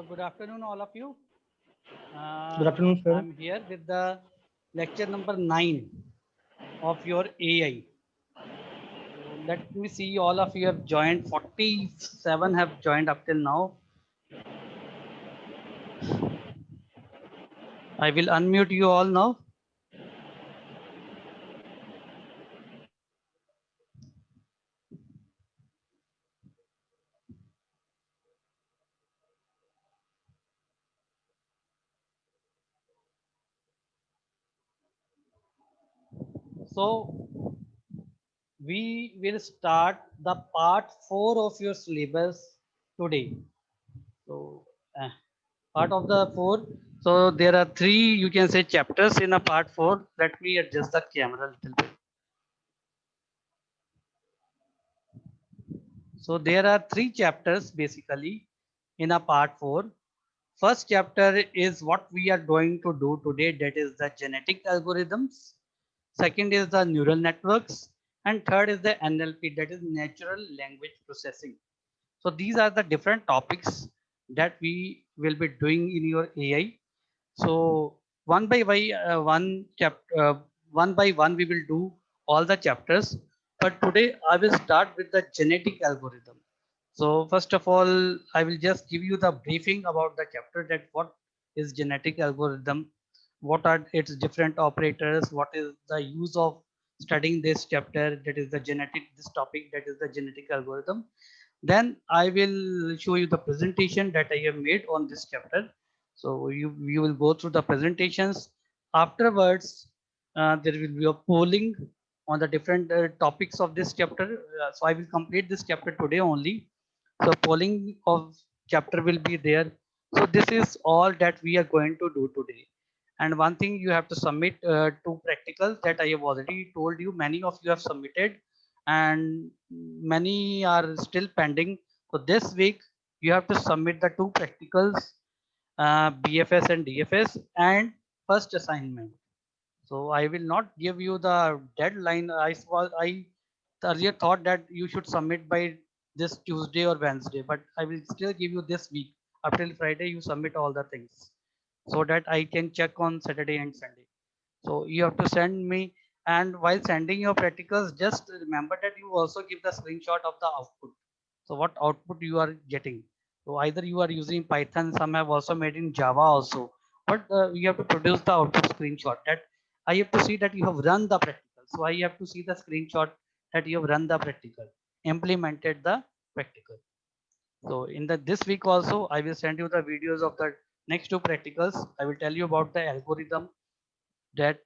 So good afternoon, all of you. Good afternoon, sir. I'm here with the lecture number 9 of your AI. So let me see, all of you have joined. 47 have joined up till now. I will unmute you all now. So we will start the part 4 of your syllabus today. So part of the 4. So there are 3, you can say, chapters in a part 4. Let me adjust the camera a little bit. So there are 3 chapters basically in a part 4. First chapter is what we are going to do today, that is the genetic algorithms. Second is the neural networks. And third is the NLP, that is natural language processing. So these are the different topics that we will be doing in your AI. So one by one we will do all the chapters. But today I will start with the genetic algorithm. So first of all, I will just give you the briefing about the chapter, that what is genetic algorithm, what are its different operators, what is the use of studying this chapter, that is the genetic, this topic, that is the genetic algorithm. Then I will show you the presentation that I have made on this chapter. So you will go through the presentations. Afterwards, there will be a polling on the different topics of this chapter. So I will complete this chapter today only. So polling of chapter will be there. So this is all that we are going to do today. And one thing, you have to submit 2 practicals that I have already told you. Many of you have submitted and many are still pending. So this week you have to submit the 2 practicals, BFS and DFS, and first assignment. So I will not give you the deadline. I earlier thought that you should submit by this Tuesday or Wednesday, but I will still give you this week. Up till Friday, you submit all the things so that I can check on Saturday and Sunday. So you have to send me, and while sending your practicals, just remember that you also give the screenshot of the output. So what output you are getting. So either you are using Python, some have also made in Java also, but you have to produce the output screenshot, that I have to see that you have run the practical. So I have to see the screenshot that you have run the practical, implemented the practical. So in the this week also, I will send you the videos of the next 2 practicals. I will tell you about the algorithm, that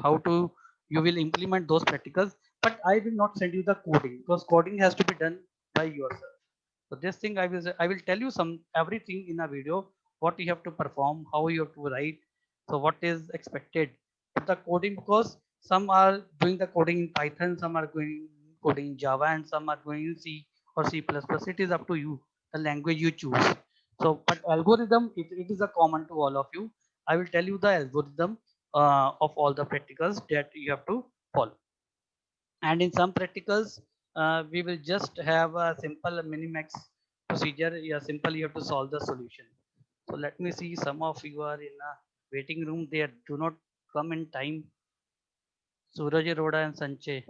how to you will implement those practicals, but I will not send you the coding, because coding has to be done by yourself. So this thing I will tell you some everything in a video, what you have to perform, how you have to write, so what is expected of the coding, because some are doing the coding in Python, some are going coding in Java, and some are going in C or C++. It is up to you, the language you choose. So but algorithm, it is a common to all of you. I will tell you the algorithm of all the practicals that you have to follow. And in some practicals, we will just have a simple minimax procedure. Yeah, simple, you have to solve the solution. So let me see, some of you are in a waiting room there, do not come in time. Suraj Arora and Sanjay.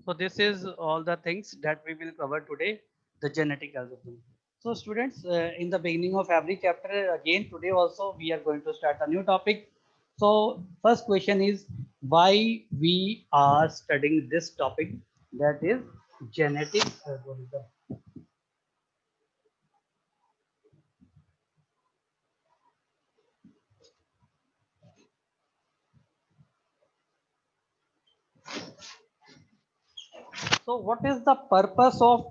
So this is all the things that we will cover today, the genetic algorithm. So students, in the beginning of every chapter, again today also we are going to start a new topic. So first question is, why we are studying this topic, that is genetic algorithm. So what is the purpose of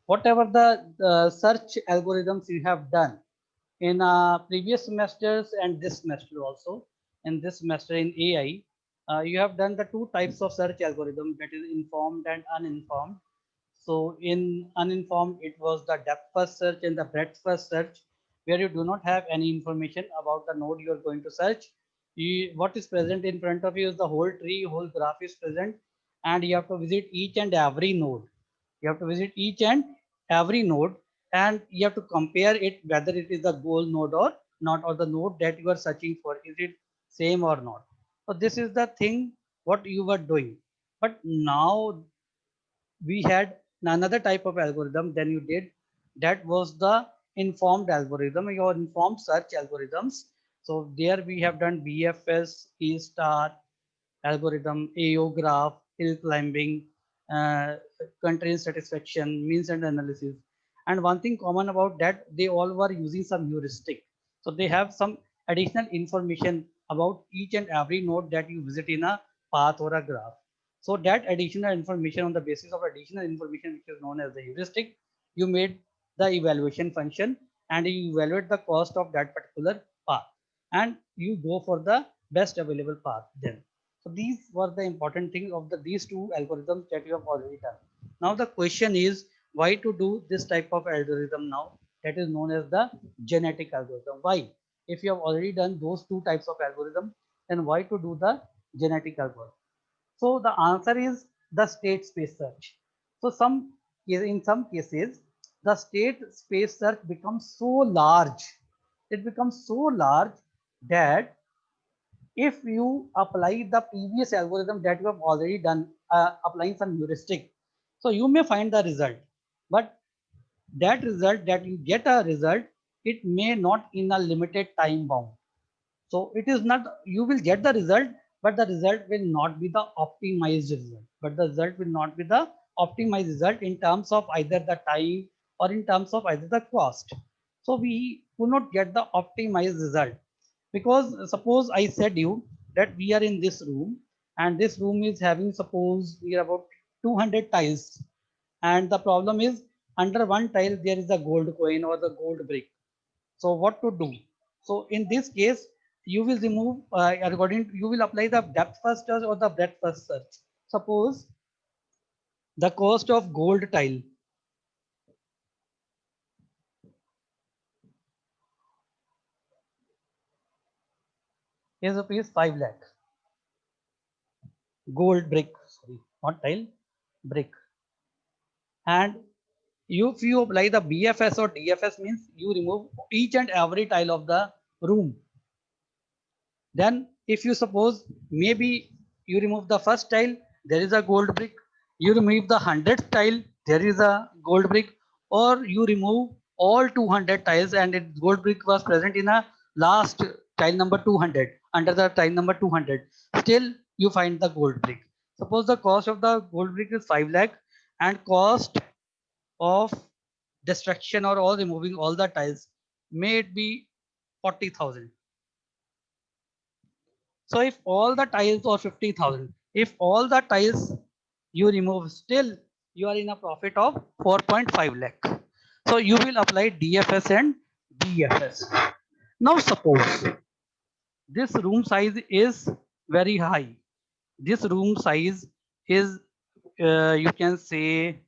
whatever the search algorithms you have done in previous semesters and this semester also? In this semester in AI, you have done the 2 types of search algorithm, that is informed and uninformed. So in uninformed, it was the depth first search and the breadth first search, where you do not have any information about the node you are going to search. What is present in front of you is the whole tree, whole graph is present, and you have to visit each and every node. You have to visit each and every node, and you have to compare it whether it is the goal node or not, or the node that you are searching for, is it same or not. So this is the thing what you were doing. But now we had another type of algorithm than you did. That was the informed algorithm, your informed search algorithms. So there we have done BFS, E star algorithm, AO graph, hill climbing, uh, constraint satisfaction, means and analysis. And one thing common about that, they all were using some heuristic. So they have some additional information about each and every node that you visit in a path or a graph. So that additional information, on the basis of additional information, which is known as the heuristic, you made the evaluation function and you evaluate the cost of that particular path and you go for the best available path then. So these were the important things of these two algorithms that you have already done. Now the question is why to do this type of algorithm now, that is known as the genetic algorithm. Why? If you have already done those two types of algorithm, then why to do the genetic algorithm? So the answer is the state space search. So in some cases, the state space search becomes so large. It becomes so large that if you apply the previous algorithm that you have already done, applying some heuristic, so you may find the result, but that result that you get a result, it may not in a limited time bound. So it is not, you will get the result, but the result will not be the optimized result. But the result will not be the optimized result in terms of either the time or in terms of either the cost. So we will not get the optimized result, because suppose I said you that we are in this room and this room is having, suppose we are about 200 tiles, and the problem is under one tile there is a gold coin or the gold brick. So what to do? So in this case, you will remove, you will apply the depth first search or the breadth first search. Suppose the cost of gold tile is rupees 5 lakh. Gold brick, sorry, not tile, brick. And if you apply the BFS or DFS, means you remove each and every tile of the room. Then if you suppose maybe you remove the first tile, there is a gold brick. You remove the 100th tile, there is a gold brick. Or you remove all 200 tiles and it gold brick was present in a last tile number 200, under the tile number 200. Still you find the gold brick. Suppose the cost of the gold brick is 5 lakh and cost of destruction or all removing all the tiles may it be 40,000. So if all the tiles are 50,000, if all the tiles you remove, still you are in a profit of 4.5 lakh. So you will apply DFS and BFS. Now suppose this room size is very high. This room size is, you can say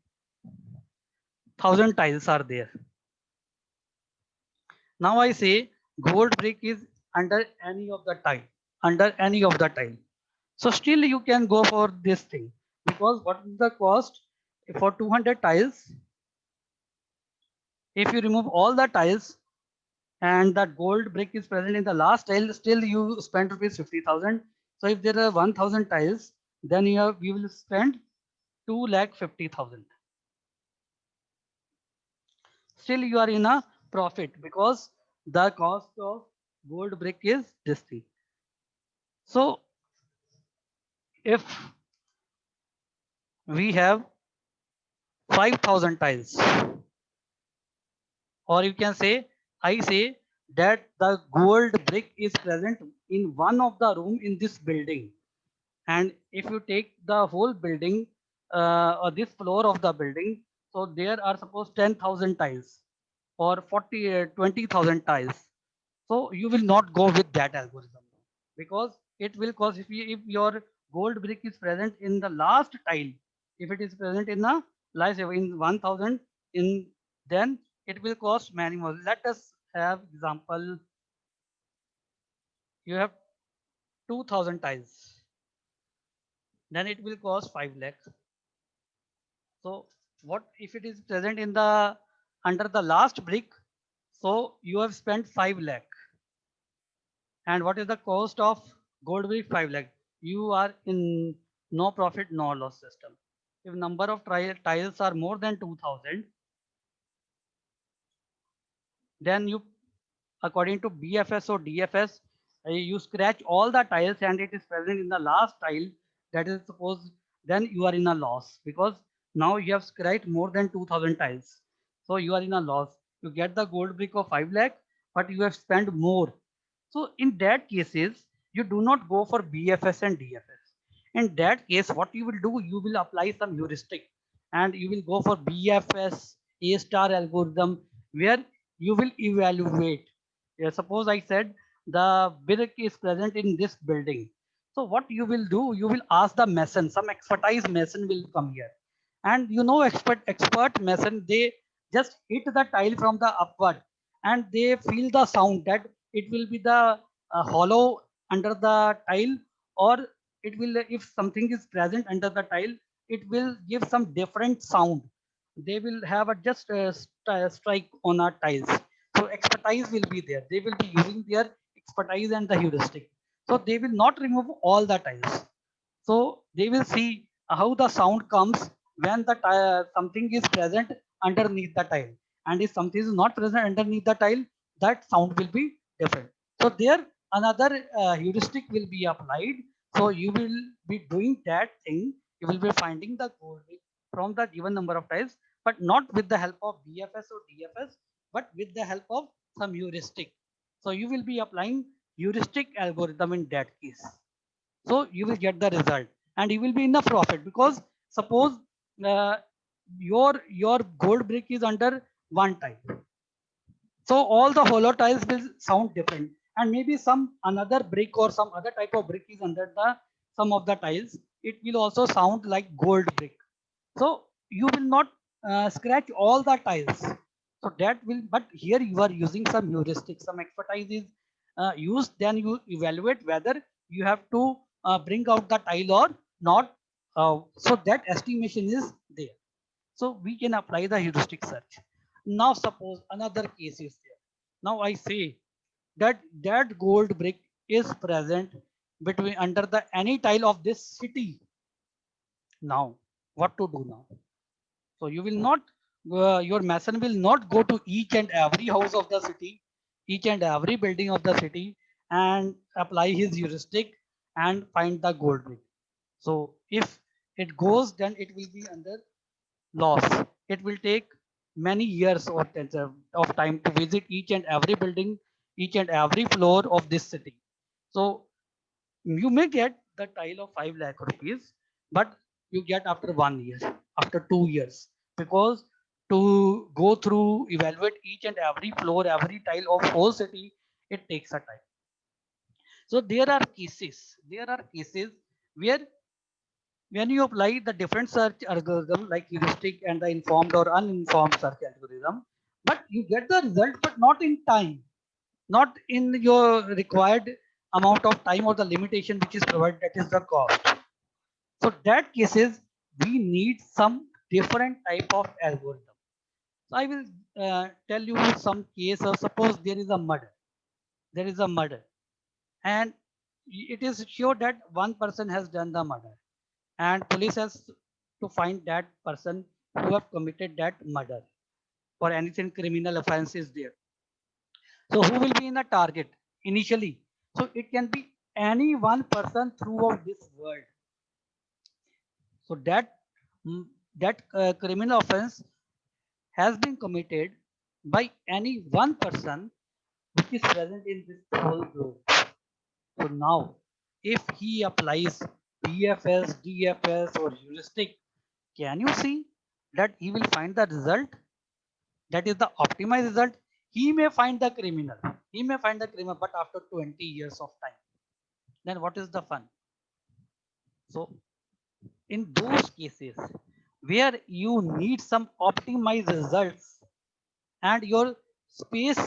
1,000 tiles are there. Now I say gold brick is under any of the tile, under any of the tile. So still you can go for this thing, because what is the cost for 200 tiles? If you remove all the tiles and that gold brick is present in the last tile, still you spend rupees 50,000. So if there are 1,000 tiles, then you will spend 2,50,000. Still you are in a profit because the cost of gold brick is this thing. So if we have 5,000 tiles, or you can say, I say that the gold brick is present in one of the room in this building. And if you take the whole building, or this floor of the building, so there are suppose 10,000 tiles or 20,000 tiles. So you will not go with that algorithm, because it will cause, if your gold brick is present in the last tile, if it is present in the let's say in 1000, in then it will cost many more. Let us have example. You have 2000 tiles, then it will cost 5 lakh. So what if it is present in the under the last brick? So you have spent 5 lakh. And what is the cost of gold brick? 5 lakh. You are in no profit, no loss system. If number of tiles are more than 2000, then you, according to BFS or DFS, you scratch all the tiles and it is present in the last tile. That is suppose, then you are in a loss because now you have scratched more than 2000 tiles. So you are in a loss. You get the gold brick of 5 lakh, but you have spent more. So in that cases, you do not go for BFS and DFS. In that case, what you will do, you will apply some heuristic and you will go for BFS A star algorithm where you will evaluate. Suppose I said the brick is present in this building. So what you will do, you will ask the mason, some expertise mason will come here. And you know, expert mason, they just hit the tile from the upward and they feel the sound that it will be the hollow under the tile, or it will, if something is present under the tile, it will give some different sound. They will have a just strike on our tiles. So expertise will be there. They will be using their expertise and the heuristic. So they will not remove all the tiles. So they will see how the sound comes when the something is present underneath the tile. And if something is not present underneath the tile, that sound will be different. So there another heuristic will be applied. So you will be doing that thing. You will be finding the goal from the given number of tiles, but not with the help of BFS or DFS, but with the help of some heuristic. So you will be applying heuristic algorithm in that case. So you will get the result and you will be in the profit because suppose uh, your gold brick is under one type. So all the hollow tiles will sound different, and maybe some another brick or some other type of brick is under the some of the tiles. It will also sound like gold brick. So you will not scratch all the tiles. So that will, but here you are using some heuristic, some expertise is used. Then you evaluate whether you have to bring out the tile or not. So that estimation is there. So we can apply the heuristic search. Now suppose another case is there. Now I say that that gold brick is present between under the any tile of this city. Now what to do now? So you will not, your mason will not go to each and every house of the city, each and every building of the city and apply his heuristic and find the gold brick. So if it goes, then it will be under loss. It will take many years or of time to visit each and every building, each and every floor of this city. So you may get the tile of 5 lakh rupees, but you get after 1 year, after 2 years, because to go through, evaluate each and every floor, every tile of whole city, it takes a time. So there are cases where when you apply the different search algorithm like heuristic and the informed or uninformed search algorithm, but you get the result, but not in time, not in your required amount of time or the limitation which is provided, that is the cost. So that cases we need some different type of algorithm. So I will tell you some case of suppose there is a murder and it is sure that one person has done the murder and police has to find that person who have committed that murder or anything criminal offense is there. So who will be in the target initially? So it can be any one person throughout this world. So mm, that criminal offense has been committed by any one person which is present in this whole globe. So now, if he applies BFS, DFS, or heuristic, can you see that he will find the result? That is the optimized result. He may find the criminal. He may find the criminal, but after 20 years of time. Then what is the fun? So in those cases, where you need some optimized results, and your space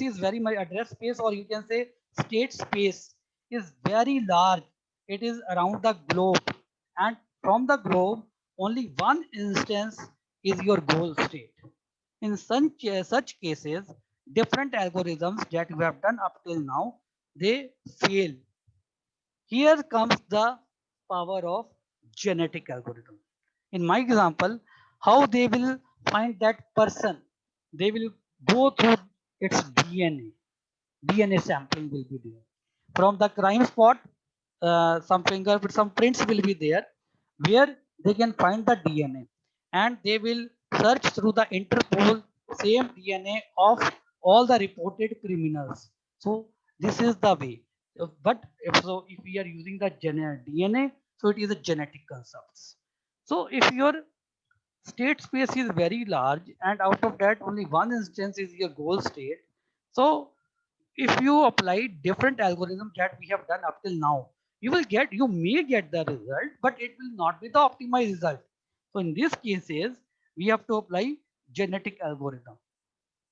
is very much address space, or you can say state space is very large. It is around the globe, and from the globe only one instance is your goal state. In such cases, different algorithms that you have done up till now, they fail. Here comes the power of genetic algorithm. In my example, how they will find that person, they will go through its DNA. DNA sampling will be there. From the crime spot, some fingerprints, some prints will be there, where they can find the DNA, and they will search through the Interpol same DNA of all the reported criminals. So this is the way. But if we are using the DNA, so it is a genetic concepts. So if your state space is very large, and out of that only one instance is your goal state, so if you apply different algorithms that we have done up till now, you may get the result, but it will not be the optimized result. So in these cases, we have to apply genetic algorithm.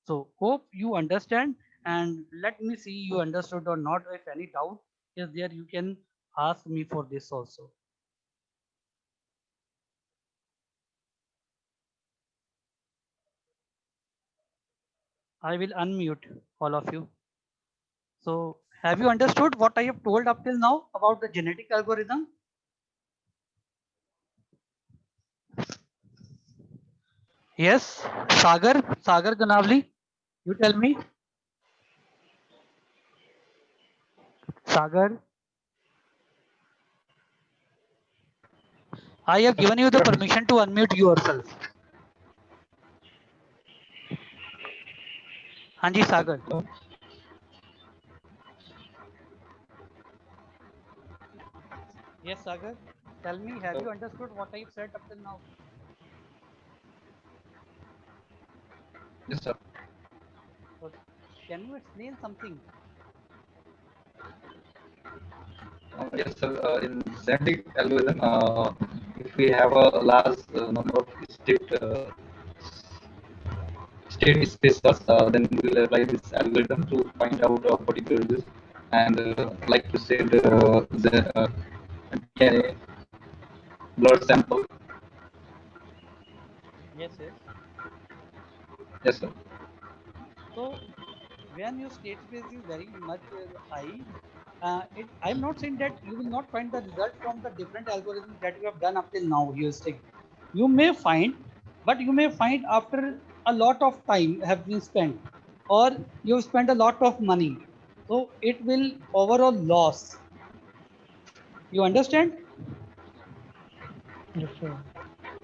So hope you understand, and let me see you understood or not. If any doubt is there, you can ask me for this also. I will unmute all of you. So have you understood what I have told up till now about the genetic algorithm? Yes, Sagar Ganavli, you tell me. Sagar, I have given you the permission to unmute yourself. Hanji Sagar. Yes, Sagar. Tell me, have you understood what I have said up till now? Yes, sir. So, can you explain something? Yes, sir. In genetic algorithm, if we have a large number of state spaces, then we will apply this algorithm to find out particular results. And like you said, the DNA blood sample. Yes, yes. Yes, sir. So, when your state space is very much high, I'm not saying that you will not find the result from the different algorithms that you have done up till now. You may find, but you may find after a lot of time have been spent, or you spend a lot of money. So it will overall loss. You understand? Yes, sir.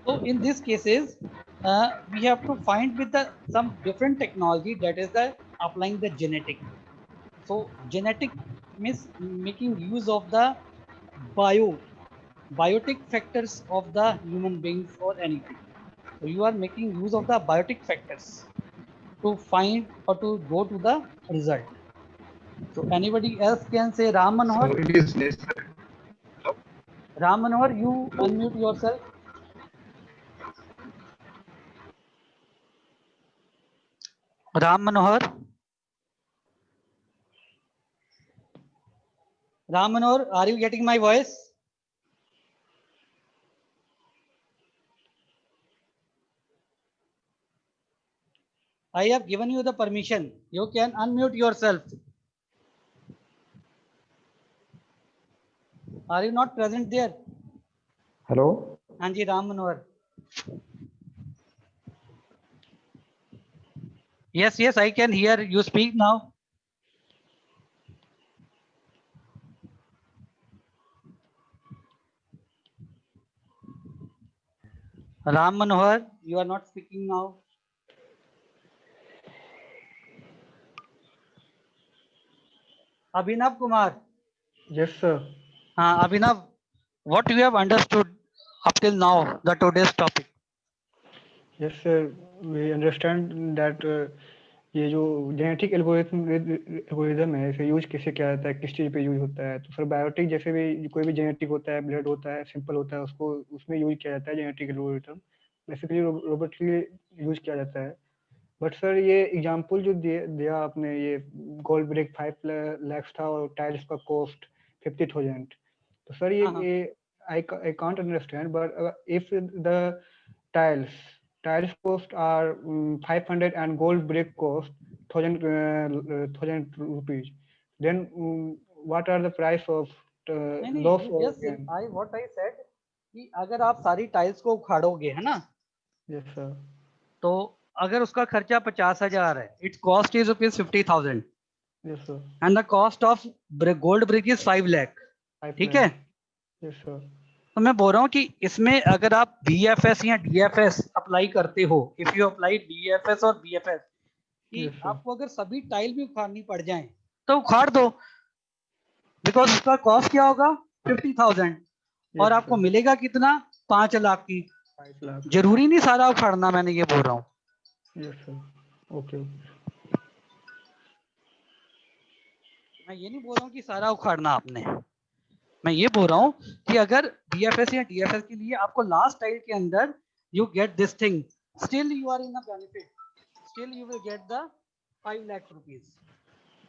So in these cases, we have to find with the some different technology, that is the applying the genetic. So genetic means making use of the biotic factors of the human beings or anything. So you are making use of the biotic factors to find or to go to the result. So anybody else can say Ram So Manohar. it is necessary. Ram Manohar, you unmute yourself. Ram Manohar. Ram Manohar, are you getting my voice? I have given you the permission. You can unmute yourself. Are you not present there? Hello. Anji Ram Manohar. Yes, yes, I can hear you speak now. Ram Manohar, you are not speaking now. Abhinav Kumar. Yes, sir. Abhinav, what you have understood up till now, the today's topic? Yes, sir. We understand that ये जो genetic algorithm है, इसे use कैसे किया जाता है, किस चीज पे यूज होता है? तो सर बायोटिक जैसे भी कोई भी जेनेटिक होता है, ब्लड होता है, सिंपल होता है, उसको उसमें यूज किया जाता है जेनेटिक एल्गोरिदम। बेसिकली रोबोट के लिए यूज किया जाता है। बट सर ये एग्जांपल जो दिया आपने, ये गोल्ड ब्रिक 5 लाख था और टाइल्स का कॉस्ट 50,000। तो सर हाँ हाँ ये I can't understand, but if the tiles tiles cost are 500 and gold brick cost 1000 rupees, then what are the price of नहीं नहीं, loss you or just gain? I what I said कि अगर आप सारी tiles को उखाड़ोगे है ना, Yes sir. तो अगर उसका खर्चा 50,000 है, it's cost is rupees 50,000 Yes sir. And the cost of gold brick is 5 lakh. 5 ठीक है, lakh. Yes sir. तो मैं बोल रहा हूँ कि इसमें अगर आप BFS या DFS अप्लाई करते हो, इफ यू अप्लाई DFS और BFS, कि Yes sir. आपको अगर सभी टाइल भी उखाड़नी पड़ जाए तो उखाड़ दो, बिकॉज उसका कॉस्ट क्या होगा 50,000 Yes और आपको sir. मिलेगा कितना 5 लाख की। 5 lakh. जरूरी नहीं सारा उखाड़ना, मैंने ये बोल रहा हूँ। Yes sir. Okay. मैं ये नहीं बोल रहा हूँ कि सारा उखाड़ना आपने, मैं ये बोल रहा हूँ कि अगर BFS या DFS के लिए आपको लास्ट टाइल के अंदर you get this thing, still you are in a benefit, still you will get the 5 lakh rupees,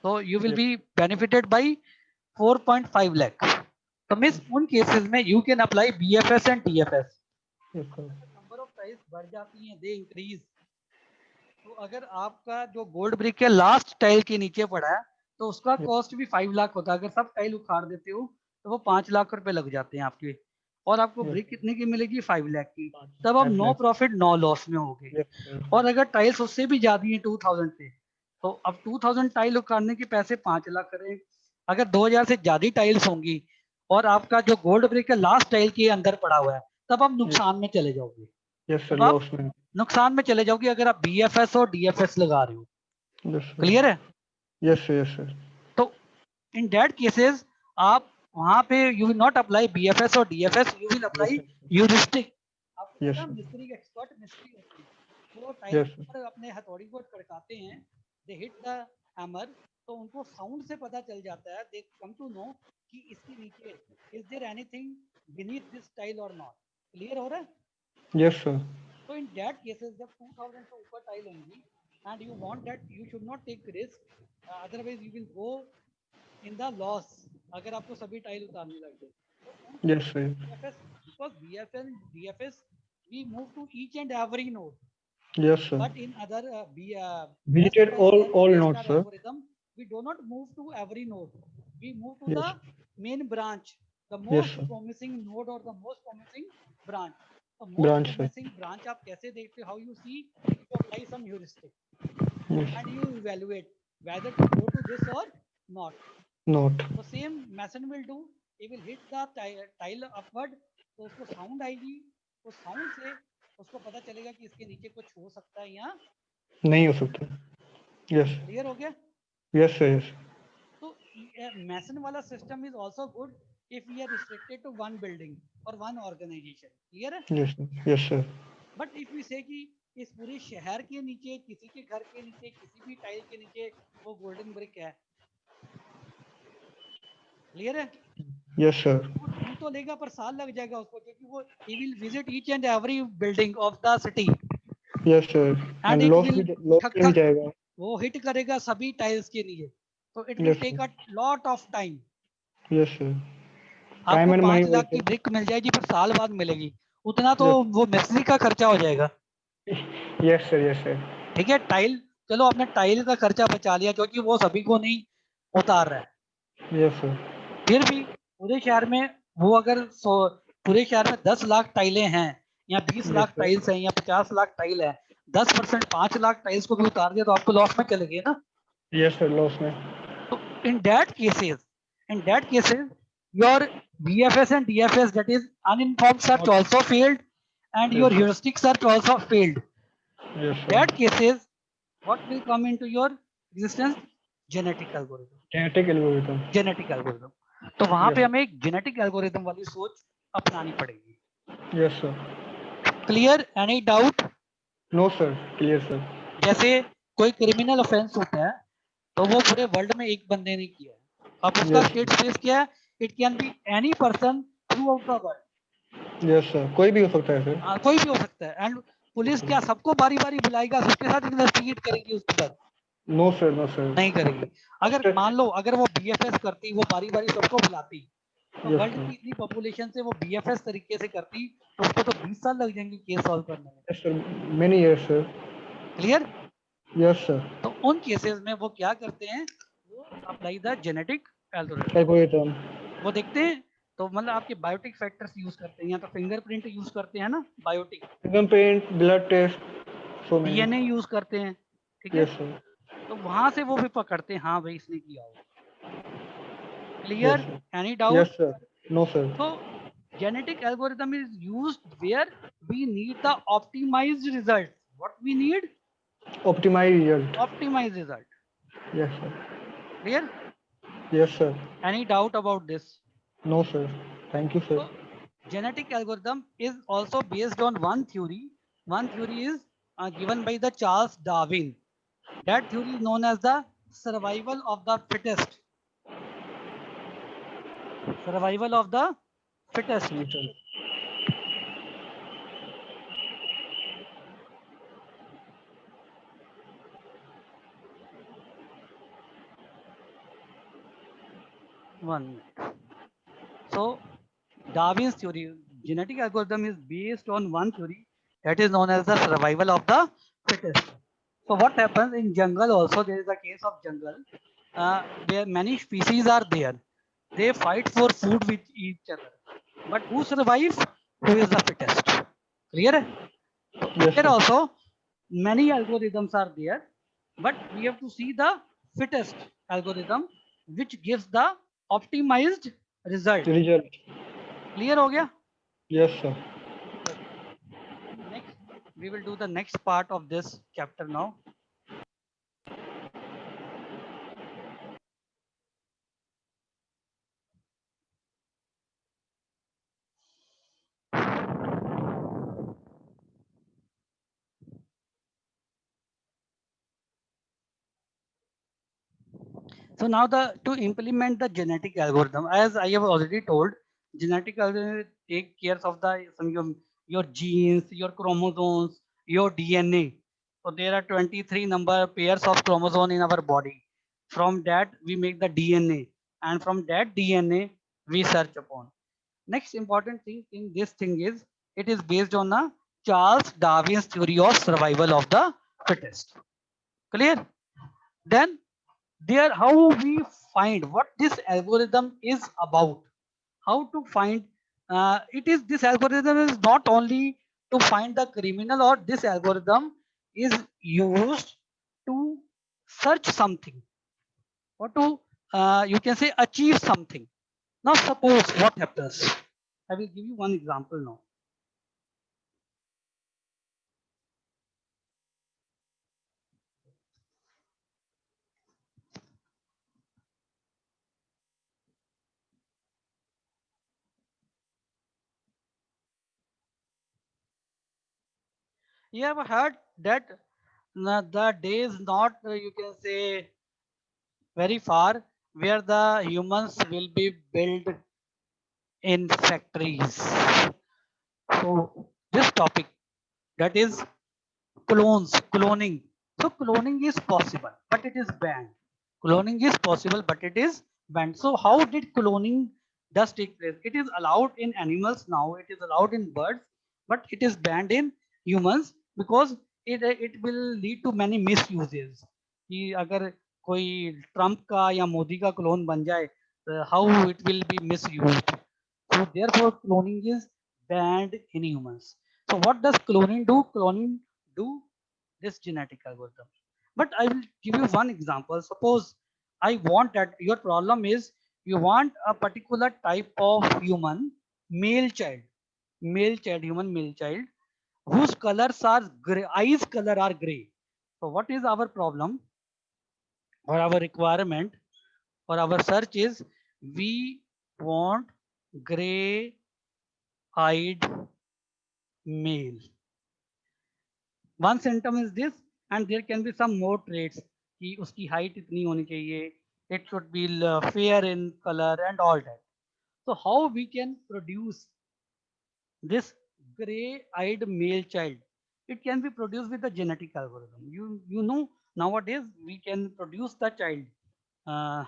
तो you will Yes. Be benefited by 4.5 lakh. तो मीन्स उन केसेस में you can apply BFS and DFS। Yes sir. Number of tiles बढ़ जाती हैं, they increase. तो अगर आपका जो गोल्ड ब्रिक के लास्ट टाइल के नीचे पड़ा है तो उसका Yes. कॉस्ट भी 5 लाख होता है। अगर सब टाइल उखाड़ देते हो तो वो 5 लाख रुपए लग जाते हैं आपके, और आपको Yes. ब्रिक कितने की मिलेगी 5 लाख की। तब आप 5 नो lakh. प्रॉफिट नो लॉस में होगे। Yes sir. और अगर टाइल्स उससे भी ज्यादा है 2000 से, तो अब 2000 टाइल उखाड़ने के पैसे 5 लाख करें। अगर 2000 से ज्यादा टाइल्स होंगी और आपका जो गोल्ड ब्रिक का लास्ट टाइल के अंदर पड़ा हुआ है, तब आप Yes. नुकसान में चले जाओगे। Yes sir. तब आप Loss में. नुकसान में चले जाओगे अगर आप BFS और DFS लगा रहे हो। Yes sir. क्लियर है? Yes sir. Yes sir. तो इन दैट केसेस आप वहां पे you will not apply BFS और DFS, you will Yes apply sir. Heuristic. आपको Yes पता sir. मिस्त्री एक्सपर्ट मिस्त्री होते हैं, वो टाइल Yes sir. पर अपने हथौड़ी को खड़काते हैं, दे हिट द हैमर, तो उनको साउंड से पता चल जाता है, दे कम टू नो कि इसके नीचे is there anything beneath this tile और नॉट। क्लियर हो रहा है? Yes sir. तो इन दैट केसेस जब 2000 से ऊपर टाइल होंगी and you want that, you should not take risk, otherwise you will go in the loss अगर आपको सभी टाइल उतारने लग गए। तो उन Yes sir. BFS, because BFS DFS we move to each and every node, Yes sir. but in other best Visited star all A star nodes, sir. algorithm we do not move to every node, we move to the Yes. main branch, the Yes most sir. promising node or the most promising branch। the most Branch, sir. promising branch आप कैसे देखते हो? how you see, you apply some heuristic Yes. and you evaluate whether to go to this or not। Not. तो same mason will do, he will hit the tile upward, तो उसको sound आएगी, उस sound से उसको पता चलेगा कि इसके नीचे कुछ हो सकता है या नहीं हो सकता. Yes. क्लियर हो गया? Yes sir. Yes. तो मैसन वाला system is also good if we are restricted to one building और वन ऑर्गेनाइजेशन। क्लियर है? Yes sir. Yes sir. But if we say कि इस पूरे शहर के नीचे, किसी के घर के नीचे, किसी भी टाइल के नीचे वो गोल्डन ब्रिक है, क्लियर है? Yes sir. वो ढूंढ तो लेगा पर साल लग जाएगा उसको, क्योंकि वो he will visit each and every building of the city Yes sir. and And it loss will loss ठक भी ठक जाएगा. वो हिट करेगा सभी टाइल्स के लिए, तो it will Yes take sir. A lot of time. Yes sir. आपको Time and 5 money लाख की also. ब्रिक मिल जाएगी पर साल बाद मिलेगी, उतना तो Yes. वो मिस्त्री का खर्चा हो जाएगा। Yes sir. Yes sir. ठीक है, टाइल, चलो आपने टाइल का खर्चा बचा लिया क्योंकि वो सभी को नहीं उतार रहा है। Yes sir. फिर भी पूरे शहर में वो अगर पूरे शहर में 10 लाख टाइलें हैं या 20 Yes लाख sir. टाइल्स हैं या 50 लाख टाइल है, 10% 5 लाख टाइल्स को भी उतार दिया तो आपको लॉस में चले गए ना। Yes sir. Loss में. तो in that cases your BFS and DFS, that is uninformed search, also failed and your Yes sir. heuristic search also failed। Yes sir. that cases what will come into your existence? genetic algorithm। Genetic algorithm. Genetic algorithm, तो वहां Yes पे sir. हमें एक genetic algorithm वाली सोच अपनानी पड़ेगी। Yes sir. Clear? Any doubt? No sir. Clear sir. जैसे कोई क्रिमिनल ऑफेंस होता है तो वो पूरे वर्ल्ड में एक बंदे ने किया है, अब उसका Yes. स्टेट स्पेस क्या है, it can be any person through out the world. Yes sir, कोई भी हो सकता है सर। हाँ, कोई भी हो सकता है। एंड पुलिस क्या सबको बारी बारी बुलाएगा, उसके साथ इन्वेस्टिगेट करेगी, उसके साथ नो सर, नो सर। नहीं करेगी। अगर मान लो अगर वो बीएफएस करती, वो बारी बारी सबको बुलाती, तो Yes, वर्ल्ड sir. की इतनी पॉपुलेशन से वो बीएफएस तरीके से करती तो उसको तो 20 साल लग जाएंगे केस सॉल्व करने में। Yes, sir. Many years, sir. Clear? Yes, sir. तो उन केसेस में वो क्या करते हैं, वो apply the genetic algorithm, Algorithm. वो देखते हैं। तो मतलब आपके बायोटिक फैक्टर्स यूज करते हैं, या तो फिंगरप्रिंट यूज करते हैं ना, biotic, Fingerprint, blood test, so many. DNA use करते हैं, ठीक है। Yes, sir. तो वहां से वो भी पकड़ते हैं, हाँ भाई इसने किया होगा। Yes, clear? sir. Any Yes, doubt? sir. No, sir. So genetic algorithm is used where we need the optimized result. What we need? Optimize result. Optimized result. Yes, sir. Clear? Yes, sir. Any doubt about this? No, sir. Thank you, sir. So genetic algorithm is also based on one theory. One theory is given by the Charles Darwin. That theory is known as the survival of the fittest. Survival of the fittest. Yes, sir. One minute. So Darwin's theory, genetic algorithm is based on one theory that is known as the survival of the fittest. So what happens in jungle also, there is a case of jungle where many species are there. They fight for food with each other. But who survives? Who is the fittest? Clear? So Yes, here sir. also many algorithms are there, but we have to see the fittest algorithm which gives the optimized result. Result. Clear हो गया? Yes, sir. Next, we will do the next part of this chapter now. So now to implement the genetic algorithm, as I have already told, genetic algorithm take care of the your genes, your chromosomes, your DNA. So there are 23 number pairs of chromosome in our body. From that we make the DNA, and from that DNA we search upon. Next important thing in this thing is it is based on a Charles Darwin's theory of survival of the fittest. Clear? Then there how we find what this algorithm is about, how to find it is this algorithm is not only to find the criminal, or this algorithm is used to search something or to you can say achieve something. Now suppose what happens, I will give you one example now. You have heard that the day is not you can say very far where the humans will be built in factories. So this topic, that is cloning. So cloning is possible, but it is banned. Cloning is possible, but it is banned. So how did cloning does take place? It is allowed in animals now. It is allowed in birds, but it is banned in humans because it will lead to many misuses. कि अगर कोई Trump का या मोदी का clone बन जाए, how it will be misused. So therefore cloning is banned in humans. So what does cloning do? Cloning do this genetic algorithm. But I will give you one example. Suppose I want that your problem is you want a particular type of human human male child whose colors are gray, eyes color are gray. So what is our problem or our requirement or our search is we want gray eyed male. One symptom is this, and there can be some more traits कि उसकी height इतनी होनी चाहिए, it should be fair in color and all that. So how we can produce this gray-eyed male child? It can be produced with the genetic algorithm. You know, nowadays we can produce the child uh,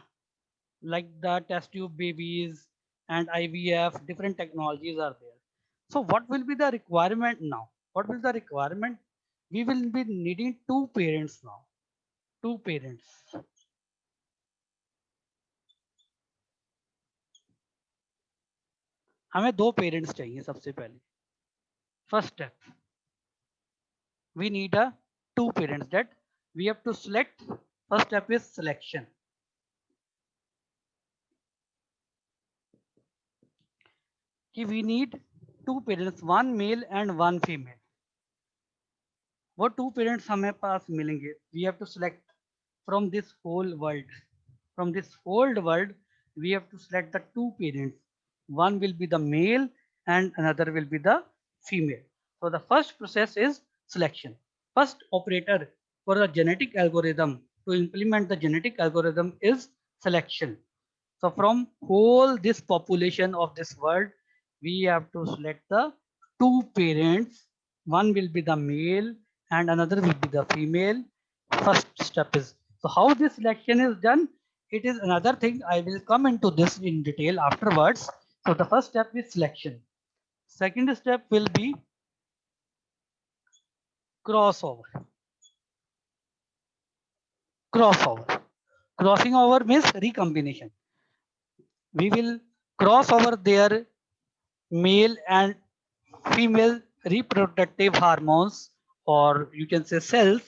like the test tube babies and IVF, different technologies are there. So what will be the requirement now? What will the requirement? We will be needing two parents now. Two parents. हमें दो parents चाहिए सबसे पहले. First step, we need a two parents that we have to select. First step is selection. We need two parents, one male and one female. वो two parents हमें पास मिलेंगे. We have to select from this whole world. From this whole world, we have to select the two parents. One will be the male and another will be the female. So the first process is selection. First operator for the genetic algorithm to implement the genetic algorithm is selection. So from whole this population of this world, we have to select the two parents. One will be the male and another will be the female. First step is, so how this selection is done, it is another thing. I will come into this in detail afterwards. So the first step is selection. Second step will be crossover. Crossover. Crossing over means recombination. We will cross over their male and female reproductive hormones, or you can say cells.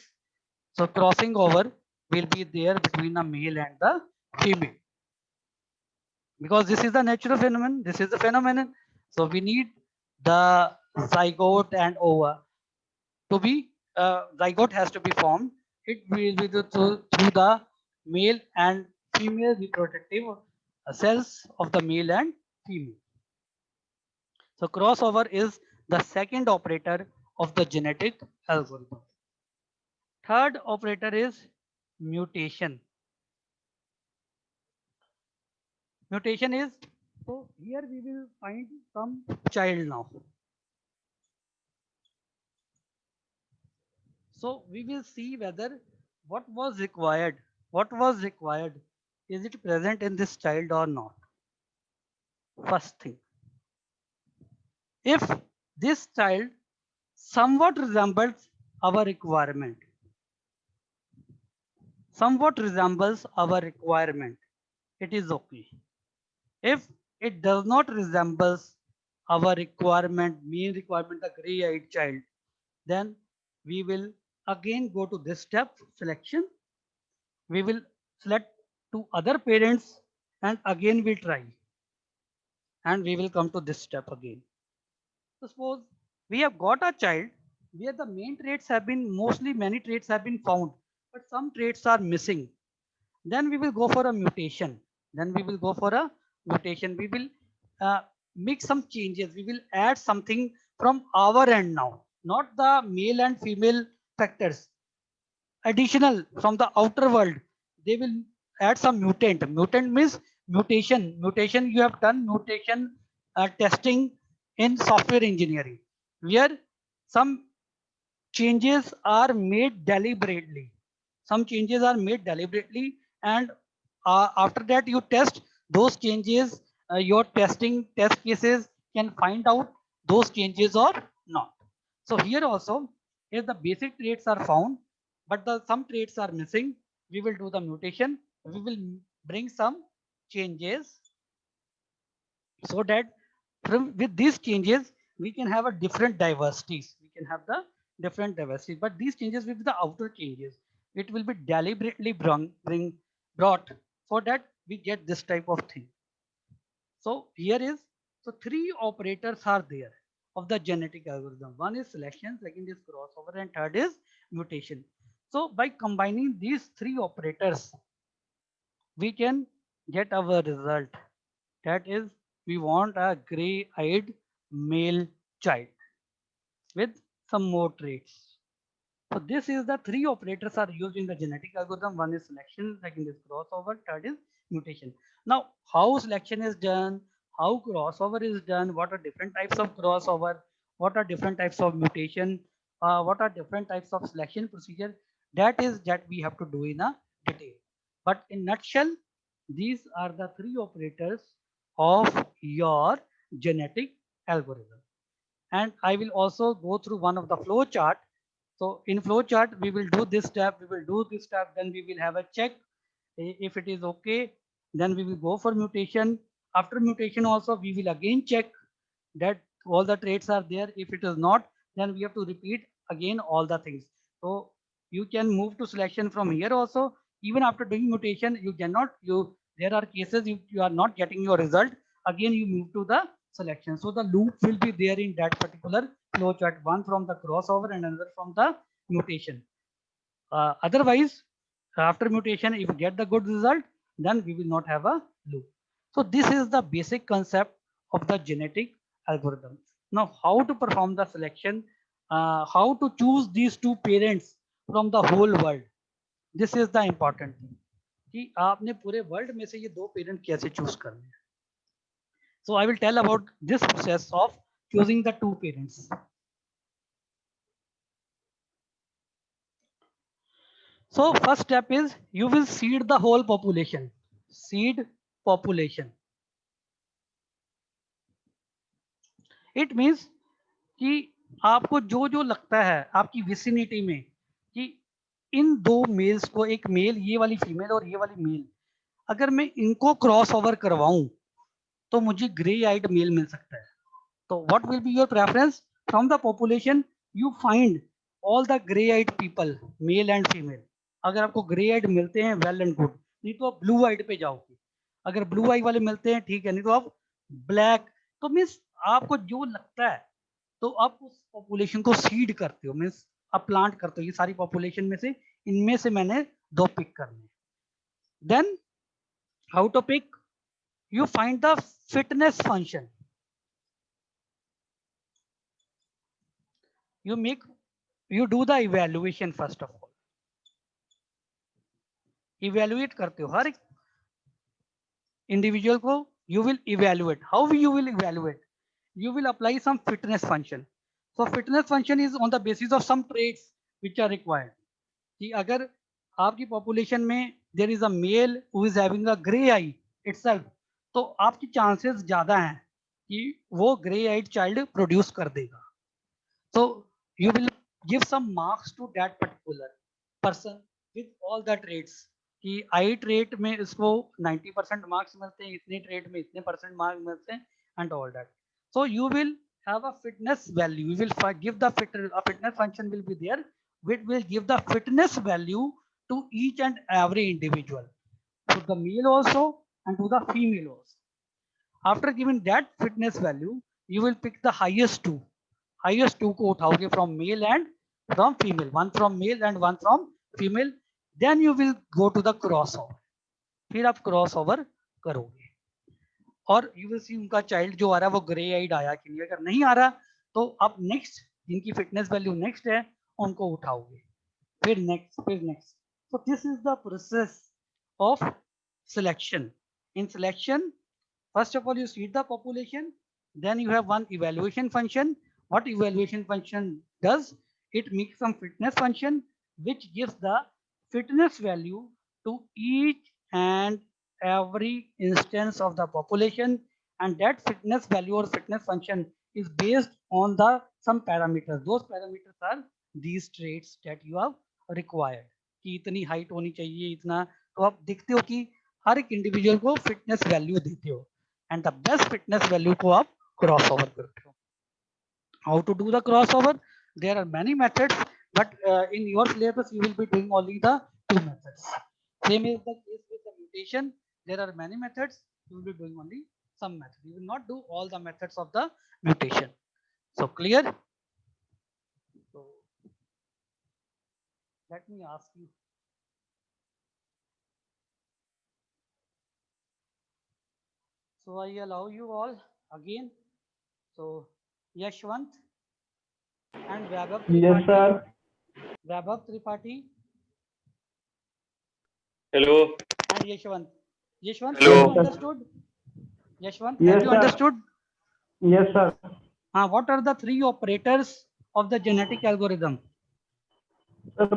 So crossing over will be there between the male and the female, because this is the natural phenomenon. This is the phenomenon. So we need the zygote and ova to be, zygote has to be formed. It will be through the male and female reproductive cells of the male and female. So crossover is the second operator of the genetic algorithm. Third operator is mutation. Mutation is, so here we will find some child now. So we will see whether what was required. What was required? Is it present in this child or not? First thing. If this child somewhat resembles our requirement, it is okay. If it does not resembles our requirement, main requirement, the gray-eyed child, then we will again go to this step, selection. We will select two other parents and again we try, and we will come to this step again. So suppose we have got a child where the main traits have been, mostly many traits have been found, but some traits are missing. Then we will go for a mutation. We will make some changes. We will add something from our end now, not the male and female factors. Additional from the outer world, they will add some mutant. Mutant means mutation. Mutation, you have done mutation testing in software engineering, where some changes are made deliberately. Some changes are made deliberately, and after that you test those changes. Your testing test cases can find out those changes or not. So here also, if the basic traits are found, but some traits are missing, we will do the mutation. We will bring some changes so that from with these changes we can have a different diversities. We can have the different diversity, but these changes will be the outer changes. It will be deliberately brought so that we get this type of thing. So here is, so three operators are there of the genetic algorithm. One is selection, second is crossover, and third is mutation. So by combining these three operators, we can get our result. That is, we want a gray-eyed male child with some more traits. So this is the three operators are used in the genetic algorithm. One is selection, second is crossover, third is mutation. Now, how selection is done, how crossover is done, what are different types of crossover, what are different types of mutation, what are different types of selection procedure, that we have to do in a detail. But in nutshell, these are the three operators of your genetic algorithm. And I will also go through one of the flow chart. So in flow chart, we will do this step, we will do this step, then we will have a check. If it is okay, then we will go for mutation. After mutation also, we will again check that all the traits are there. If it is not, then we have to repeat again all the things. So you can move to selection from here also. Even after doing mutation, you cannot, there are cases you are not getting your result. Again, you move to the selection. So the loop will be there in that particular flow chart, one from the crossover and another from the mutation. Otherwise, after mutation, if you get the good result, then we will not have a loop. So this is the basic concept of the genetic algorithm. Now, how to perform the selection, how to choose these two parents from the whole world. This is the important thing. कि आपने पूरे world में से ये दो parent कैसे choose करने हैं. So I will tell about this process of choosing the two parents. So first step is you will seed the whole population. Seed population. It means कि आपको जो जो लगता है आपकी विसिनिटी में कि इन दो मेल्स को, एक मेल ये वाली फीमेल और ये वाली मेल, अगर मैं इनको क्रॉस ओवर करवाऊं तो मुझे ग्रे आइड मेल मिल सकता है. तो what will be your preference from the population? You find all the grey eyed people, male and female. अगर आपको ग्रे आइड मिलते हैं, वेल एंड गुड, नहीं तो आप ब्लू आइड पे जाओगे. अगर ब्लू आई वाले मिलते हैं, ठीक है, नहीं तो आप ब्लैक. तो मीन्स आपको जो लगता है तो आप उस पॉपुलेशन को सीड करते हो, मीन्स आप प्लांट करते हो. ये सारी पॉपुलेशन में से इनमें से मैंने दो पिक करने. Then how to pick? You find the fitness function. You do the evaluation first of all. Evaluate करते हो हर एक इंडिविजुअल को. You will evaluate. How you will evaluate? You will apply some fitness function. So fitness function is on the basis of some traits which are required. कि अगर आपकी population में there is a male who is having a gray eye itself, तो आपकी chances ज्यादा हैं कि वो ग्रे आइड चाइल्ड प्रोड्यूस कर देगा. So you will give some marks to that particular person with all the traits. कि आई ट्रेट में इसको 90% मार्क्स मिलते हैं, इतने ट्रेट में इतने परसेंट मार्क्स मिलते हैं, and all that. So you will have a fitness value. You will give the a fitness function will be there, which will give the fitness value to each and every individual, to the male also and to the female also. After giving that fitness value, you will pick the highest two. Highest two को उठाओगे from male and from female. One from male and one from female. Then you will go to the crossover. फिर आप crossover करोगे और you will see उनका child जो आ रहा है वो grey eyed आया कि नहीं. अगर नहीं आ रहा तो आप next जिनकी fitness value next है उनको उठाओगे. फिर next. So this is the process of selection. In selection, first of all, you seed the population, then you have one evaluation function. What evaluation function does? It makes some fitness function which gives the fitness value to each and every instance of the population, and that fitness value or fitness function is based on the some parameters. Those parameters are these traits that you have required. कि इतनी height होनी चाहिए, इतना. तो आप देखते हो कि हर एक इंडिविजुअल को फिटनेस वैल्यू देते हो and the best fitness value को आप क्रॉस ओवर करते हो. How to do the cross over? There are many methods, but in your syllabus you will be doing only the two methods. Same is the case with the mutation. There are many methods. You will be doing only some methods. You will not do all the methods of the mutation. So clear? So let me ask you. So I allow you all again. So Yashwant and Vaibhav. Yes, sir. Vaibhav Tripathi Hello. and Yashwant. Yashwant, Hello. have you Yes, sir. understood? Yashwant, Yes, have you sir. understood? Yes, sir. What are the three operators of the genetic algorithm? Sir,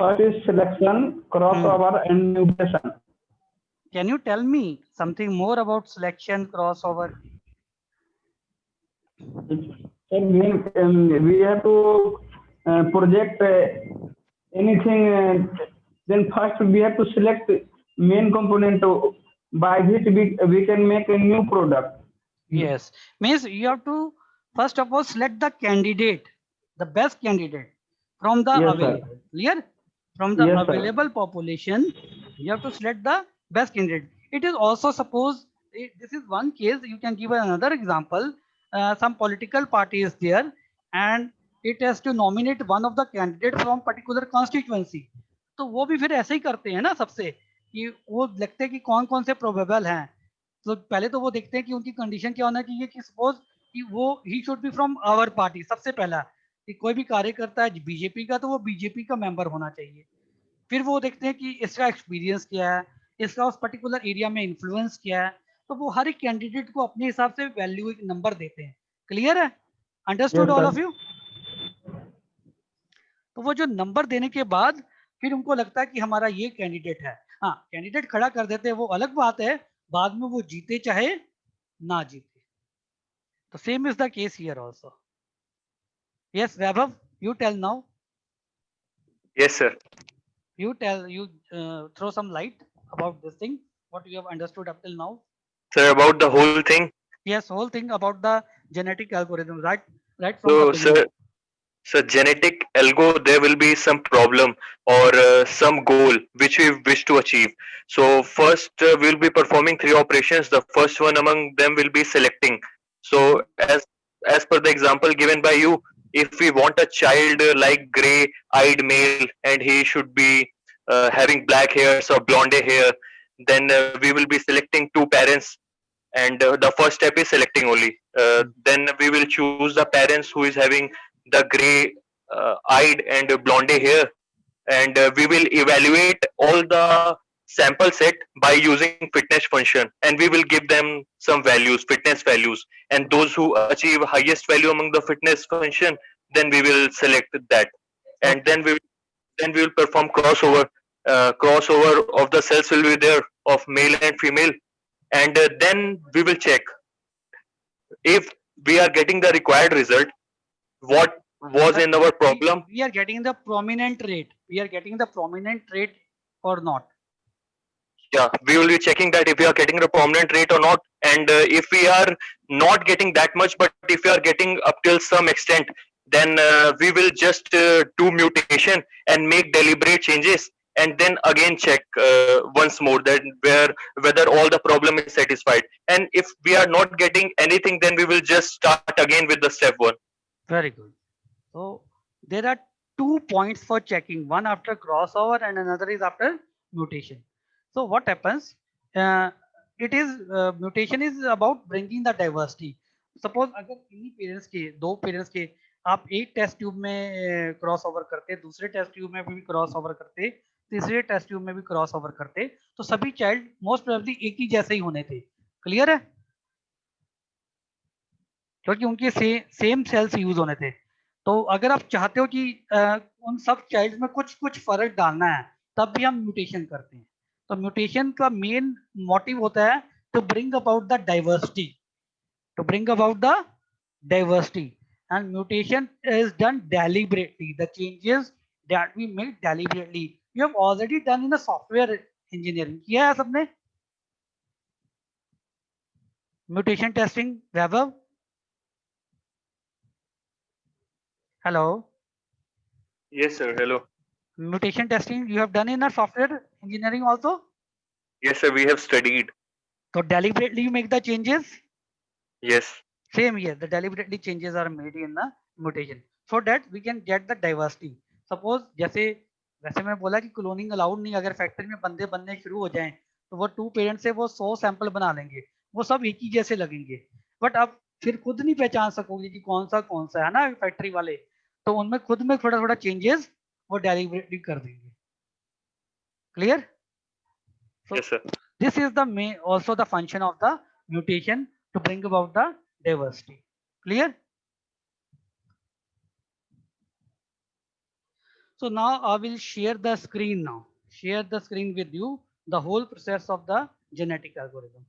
first is selection, crossover, and mutation. Can you tell me something more about selection, crossover? Sir, we have to project anything. Then first we have to select main component by which we can make a new product. Yes, means you have to first of all select the candidate, the best candidate from the Yes, available. sir. Clear? From the Yes, sir. available population, you have to select the best candidate. It is also suppose this is one case. You can give another example. Some political party is there, and it has to nominate one of the candidates from particular constituency. तो वो भी फिर ऐसे ही करते हैं ना सबसे कि वो लगते हैं कि कौन कौन से प्रोबेबल हैं. तो पहले तो वो देखते हैं कि उनकी कंडीशन क्या होना चाहिए कि सपोज कि वो he should be from our party. सबसे पहला कि कोई भी कार्य करता है बीजेपी का तो वो बीजेपी का मेंबर होना चाहिए. फिर वो देखते हैं कि इसका एक्सपीरियंस क्या है, इसका उस पर्टिकुलर एरिया में इन्फ्लुएंस क्या है. तो वो हर एक कैंडिडेट को अपने हिसाब से वैल्यू एक नंबर देते हैं. क्लियर है? Understood Yes, all sir. Of you? तो वो जो नंबर देने के बाद फिर उनको लगता है कि हमारा ये कैंडिडेट है. हाँ, कैंडिडेट खड़ा कर देते हैं वो अलग बात है, बाद में वो जीते चाहे ना जीते. तो same is the case here also. Yes, Vaibhav, you tell now. Yes, sir. You tell, you throw some light about this thing, what you have understood up till now. Sir, about the whole thing. Yes, whole thing about the genetic algorithm, right from the So, beginning. sir, genetic algo, there will be some problem or some goal which we wish to achieve. So, first we'll be performing three operations. The first one among them will be selecting. So, as per the example given by you, if we want a child like gray-eyed male and he should be having black hairs or blonde hair, then we will be selecting two parents, and the first step is selecting only. Then we will choose the parents who is having the gray eyed and blonde hair, and we will evaluate all the sample set by using fitness function, and we will give them some values, fitness values, and those who achieve highest value among the fitness function, then we will select that. And then we will perform crossover. Crossover of the cells will be there of male and female, and then we will check if we are getting the required result, what was in our problem. We are getting the prominent rate. We are getting the prominent rate or not. Yeah, we will be checking that if we are getting the prominent rate or not, and if we are not getting that much, but if we are getting up till some extent, then we will just do mutation and make deliberate changes, and then again check once more that whether all the problem is satisfied. And if we are not getting anything, then we will just start again with the step one. Very good. So there are 2 points for checking, one after crossover and another is after mutation. So what happens? It is mutation is about bringing the diversity. Suppose अगर इन्हीं parents के, दो parents के आप एक test tube में cross over करते, दूसरे टेस्ट ट्यूब में भी क्रॉस ओवर करते, तीसरे टेस्ट ट्यूब में भी क्रॉस ओवर करते, तो सभी चाइल्ड मोस्ट प्रोबेबली एक ही जैसे ही होने थे. क्लियर है? क्योंकि उनके सेम सेल्स यूज होने थे. तो अगर आप चाहते हो कि उन सब चाइल्ड में कुछ कुछ फर्क डालना है, तब भी हम म्यूटेशन करते हैं. तो म्यूटेशन का मेन मोटिव होता है to bring about the diversity, to bring about the diversity. And mutation is done deliberately. The changes that we make deliberately, you have already done in a software engineering. किया है सबने mutation testing? Vaibhav, hello. Yes, sir. Hello. Mutation testing you have done in a software engineering also? Yes, sir. We have studied. So deliberately you make the changes? Yes. Same here, the deliberately changes are made in the mutation so that we can get the diversity. Suppose जैसे वैसे मैं बोला कि cloning allowed नहीं, अगर factory में बंदे बनने शुरू हो जाएं तो वो 2 पेरेंट्स से वो 100 सैंपल बना लेंगे, वो सब एक ही जैसे लगेंगे, बट आप फिर खुद नहीं पहचान सकोगे कि कौन सा है ना फैक्ट्री वाले. तो उनमें खुद में थोड़ा थोड़ा चेंजेस वो डेलीबरेटली कर देंगे. Clear? So Yes, sir. this is the main also the function of the mutation to bring about the diversity. Clear? So now I will share the screen now. Share the screen with you, the whole process of the genetic algorithm.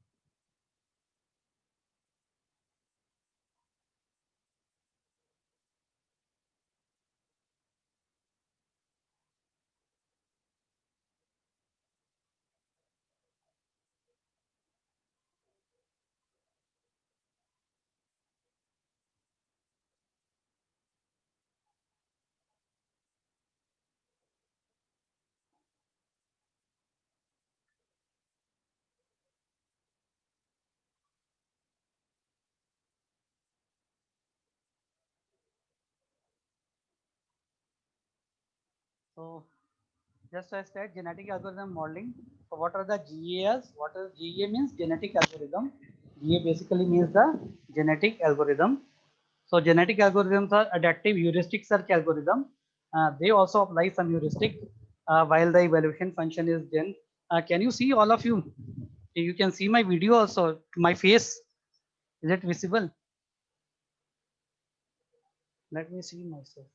So just as said, genetic algorithm modeling. So what are the GAs? What is GA means? Genetic algorithm. GA basically means the genetic algorithm. So genetic algorithms are adaptive heuristic search algorithm. They also apply some heuristic while the evaluation function is done. Can you see all of you? You can see my video also. My face, is it visible? Let me see myself.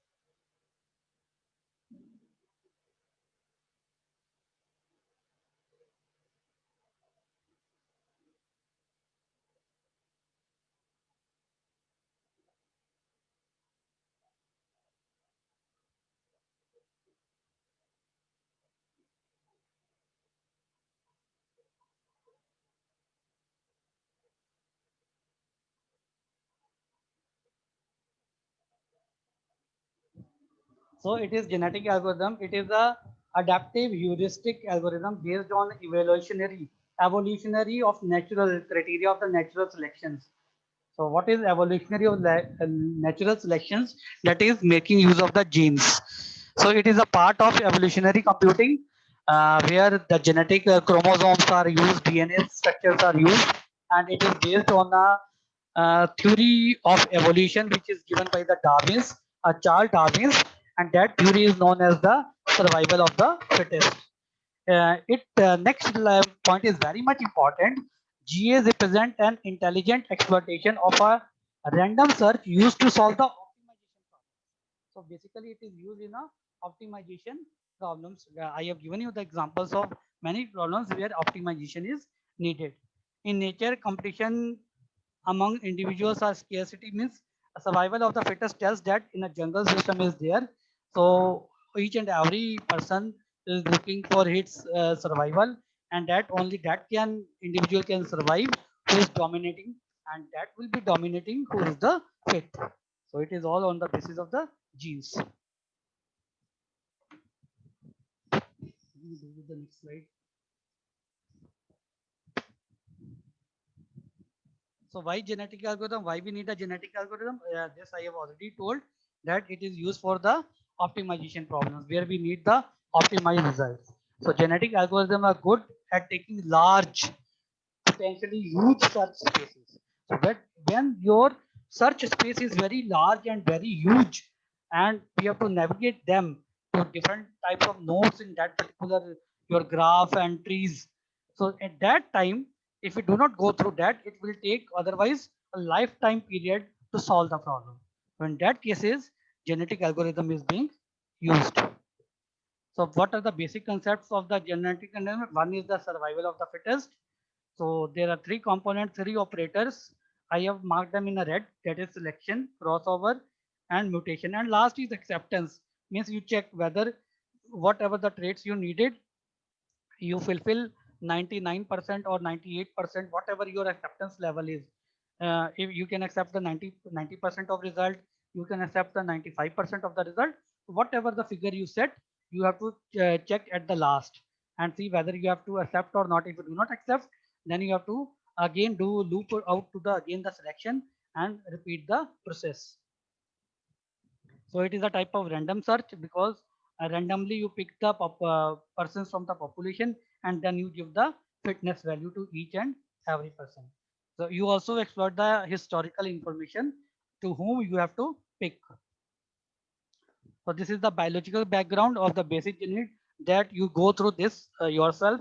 So it is genetic algorithm. It is a adaptive heuristic algorithm based on evolutionary of natural criteria of the natural selections. So what is evolutionary of natural selections? That is making use of the genes. So it is a part of evolutionary computing where the genetic chromosomes are used, DNA structures are used, and it is based on a theory of evolution which is given by the Darwins, Charles Darwins, and that theory is known as the survival of the fittest. It next point is very much important. GAs represent an intelligent exploitation of a random search used to solve the optimization problem. So basically, it is used in a optimization problems. I have given you the examples of many problems where optimization is needed. In nature, competition among individuals or scarcity means a survival of the fittest tells that in a jungle system is there. So each and every person is looking for its survival, and that only that can individual can survive who is dominating, and that will be dominating who is the fit. So it is all on the basis of the genes. The next slide. So why genetic algorithm? Why we need a genetic algorithm? This I have already told that it is used for the optimization problems where we need the optimized results. So genetic algorithms are good at taking large, potentially huge search spaces. So that when your search space is very large and very huge, and we have to navigate them to different types of nodes in that particular your graph and trees. So at that time, if we do not go through that, it will take otherwise a lifetime period to solve the problem. So in that cases, genetic algorithm is being used. So what are the basic concepts of the genetic algorithm? One is the survival of the fittest. So there are three components, three operators. I have marked them in a red, that is selection, crossover, and mutation. And last is acceptance, means you check whether whatever the traits you needed, you fulfill 99% or 98%, whatever your acceptance level is. If you can accept the 90% of result, you can accept the 95% of the result. Whatever the figure you set, you have to check at the last and see whether you have to accept or not. If you do not accept, then you have to again do loop out to the again the selection and repeat the process. So it is a type of random search because randomly you pick the persons from the population and then you give the fitness value to each and every person. So you also exploit the historical information to whom you have to pick. So this is the biological background of the basic unit that you go through this yourself,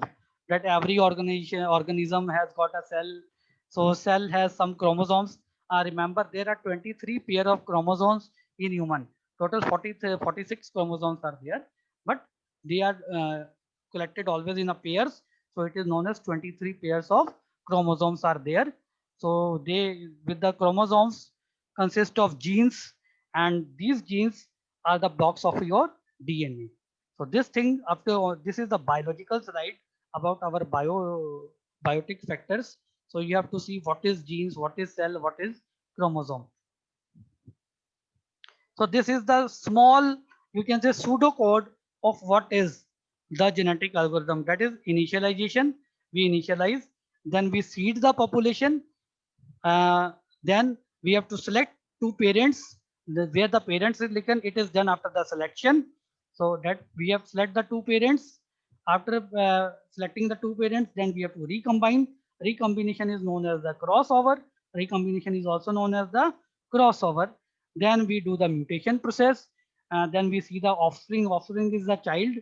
that every organism has got a cell. So cell has some chromosomes. Remember, there are 23 pair of chromosomes in human. Total 46 chromosomes are there, but they are collected always in a pairs. So it is known as 23 pairs of chromosomes are there. So they, with the chromosomes, consist of genes, and these genes are the blocks of your DNA. So this thing, after this is the biological slide about our biotic factors. So you have to see what is genes, what is cell, what is chromosome. So this is the small, you can say, pseudocode of what is the genetic algorithm. That is initialization. We initialize, then we seed the population, then we have to select two parents. Where the parents is written, it is done after the selection. So that we have select the two parents. After selecting the two parents, then we have to recombine. Recombination is known as the crossover. Recombination is also known as the crossover. Then we do the mutation process. Then we see the offspring. Offspring is the child.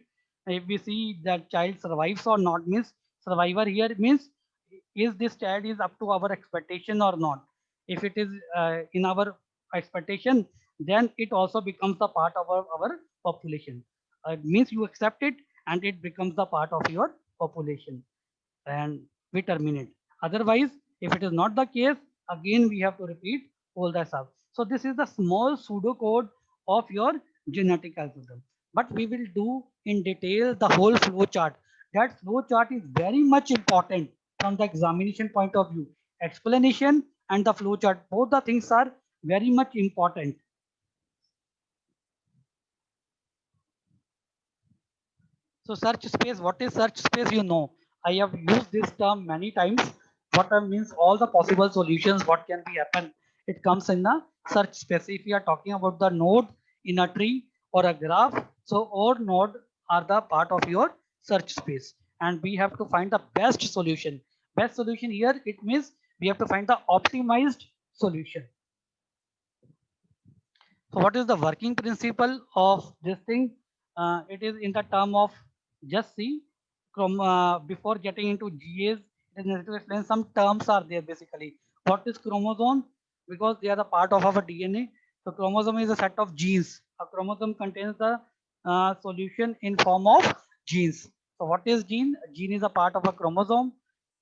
If we see that child survives or not, means survivor here means is this child is up to our expectation or not. If it is in our expectation, then it also becomes the part of our population. It means you accept it and it becomes the part of your population, and we terminate. Otherwise, if it is not the case, again we have to repeat all the stuff. So this is the small pseudocode of your genetic algorithm. But we will do in detail the whole flow chart. That flow chart is very much important from the examination point of view. Explanation and the flow chart, both the things are very much important. So search space, what is search space? You know, I have used this term many times. What means all the possible solutions, what can be happen? It comes in the search space. If we are talking about the node in a tree or a graph, so all node are the part of your search space. And we have to find the best solution. Best solution here, it means we have to find the optimized solution. So what is the working principle of this thing? It is in the term of, just see, from before getting into GAs, it is necessary to explain some terms are there basically. What is chromosome? Because they are the part of our DNA. So chromosome is a set of genes. A chromosome contains the solution in form of genes. So what is gene? A gene is a part of a chromosome,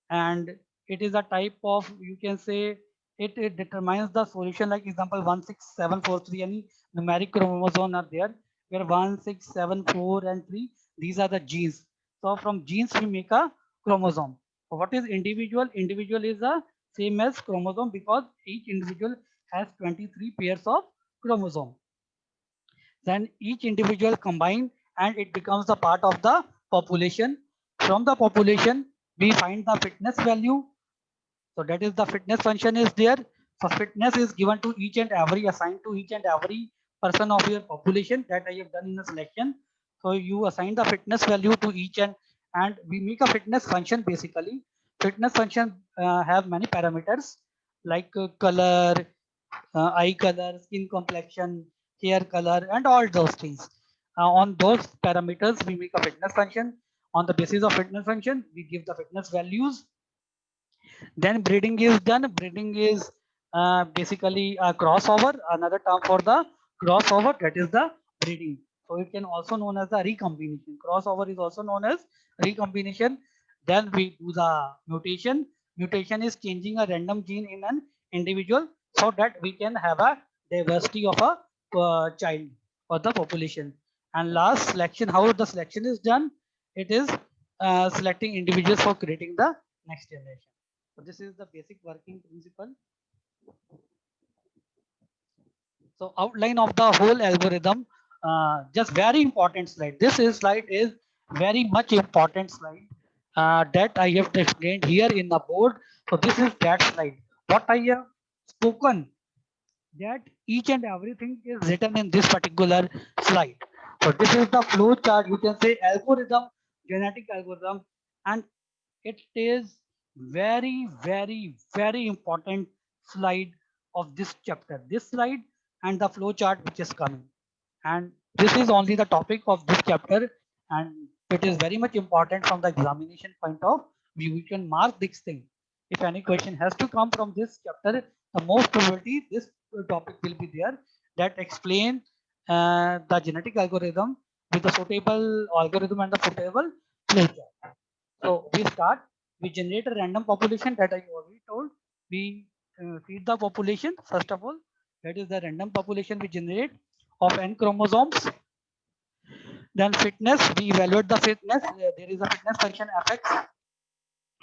and it is a type of, you can say, it determines the solution. Like example 16743, any numeric chromosome are there where 1674 and 3, these are the genes. So from genes we make a chromosome. So what is individual? Individual is the same as chromosome because each individual has 23 pairs of chromosome. Then each individual combine and it becomes a part of the population. From the population we find the fitness value. So that is the fitness function is there. So fitness is given to each and every, assigned to each and every person of your population, that I have done in the selection. So you assign the fitness value to each, and we make a fitness function basically. Fitness function have many parameters like color, eye color, skin complexion, hair color, and all those things. On those parameters, we make a fitness function. On the basis of fitness function, we give the fitness values. Then breeding is done. Breeding is basically a crossover, another term for the crossover, that is the breeding. So it can also known as the recombination. Crossover is also known as recombination. Then we do the mutation. Mutation is changing a random gene in an individual so that we can have a diversity of a child or the population. And last, selection. How the selection is done? It is selecting individuals for creating the next generation. So this is the basic working principle. So outline of the whole algorithm, just very important slide. This is slide is very much important slide that I have explained here in the board. So this is that slide. What I have spoken, that each and everything is written in this particular slide. So this is the flow chart, you can say algorithm, genetic algorithm, and it is very important slide of this chapter. This slide and the flow chart which is coming. And This is only the topic of this chapter, and it is very much important from the examination point of view. You can mark this thing. If any question has to come from this chapter, the most probability this topic will be there that explain the genetic algorithm with the suitable algorithm and the suitable flowchart. So we start. We generate a random population that I already told. We feed the population first of all. That is the random population we generate of n chromosomes. Then fitness, we evaluate the fitness. There is a fitness function fx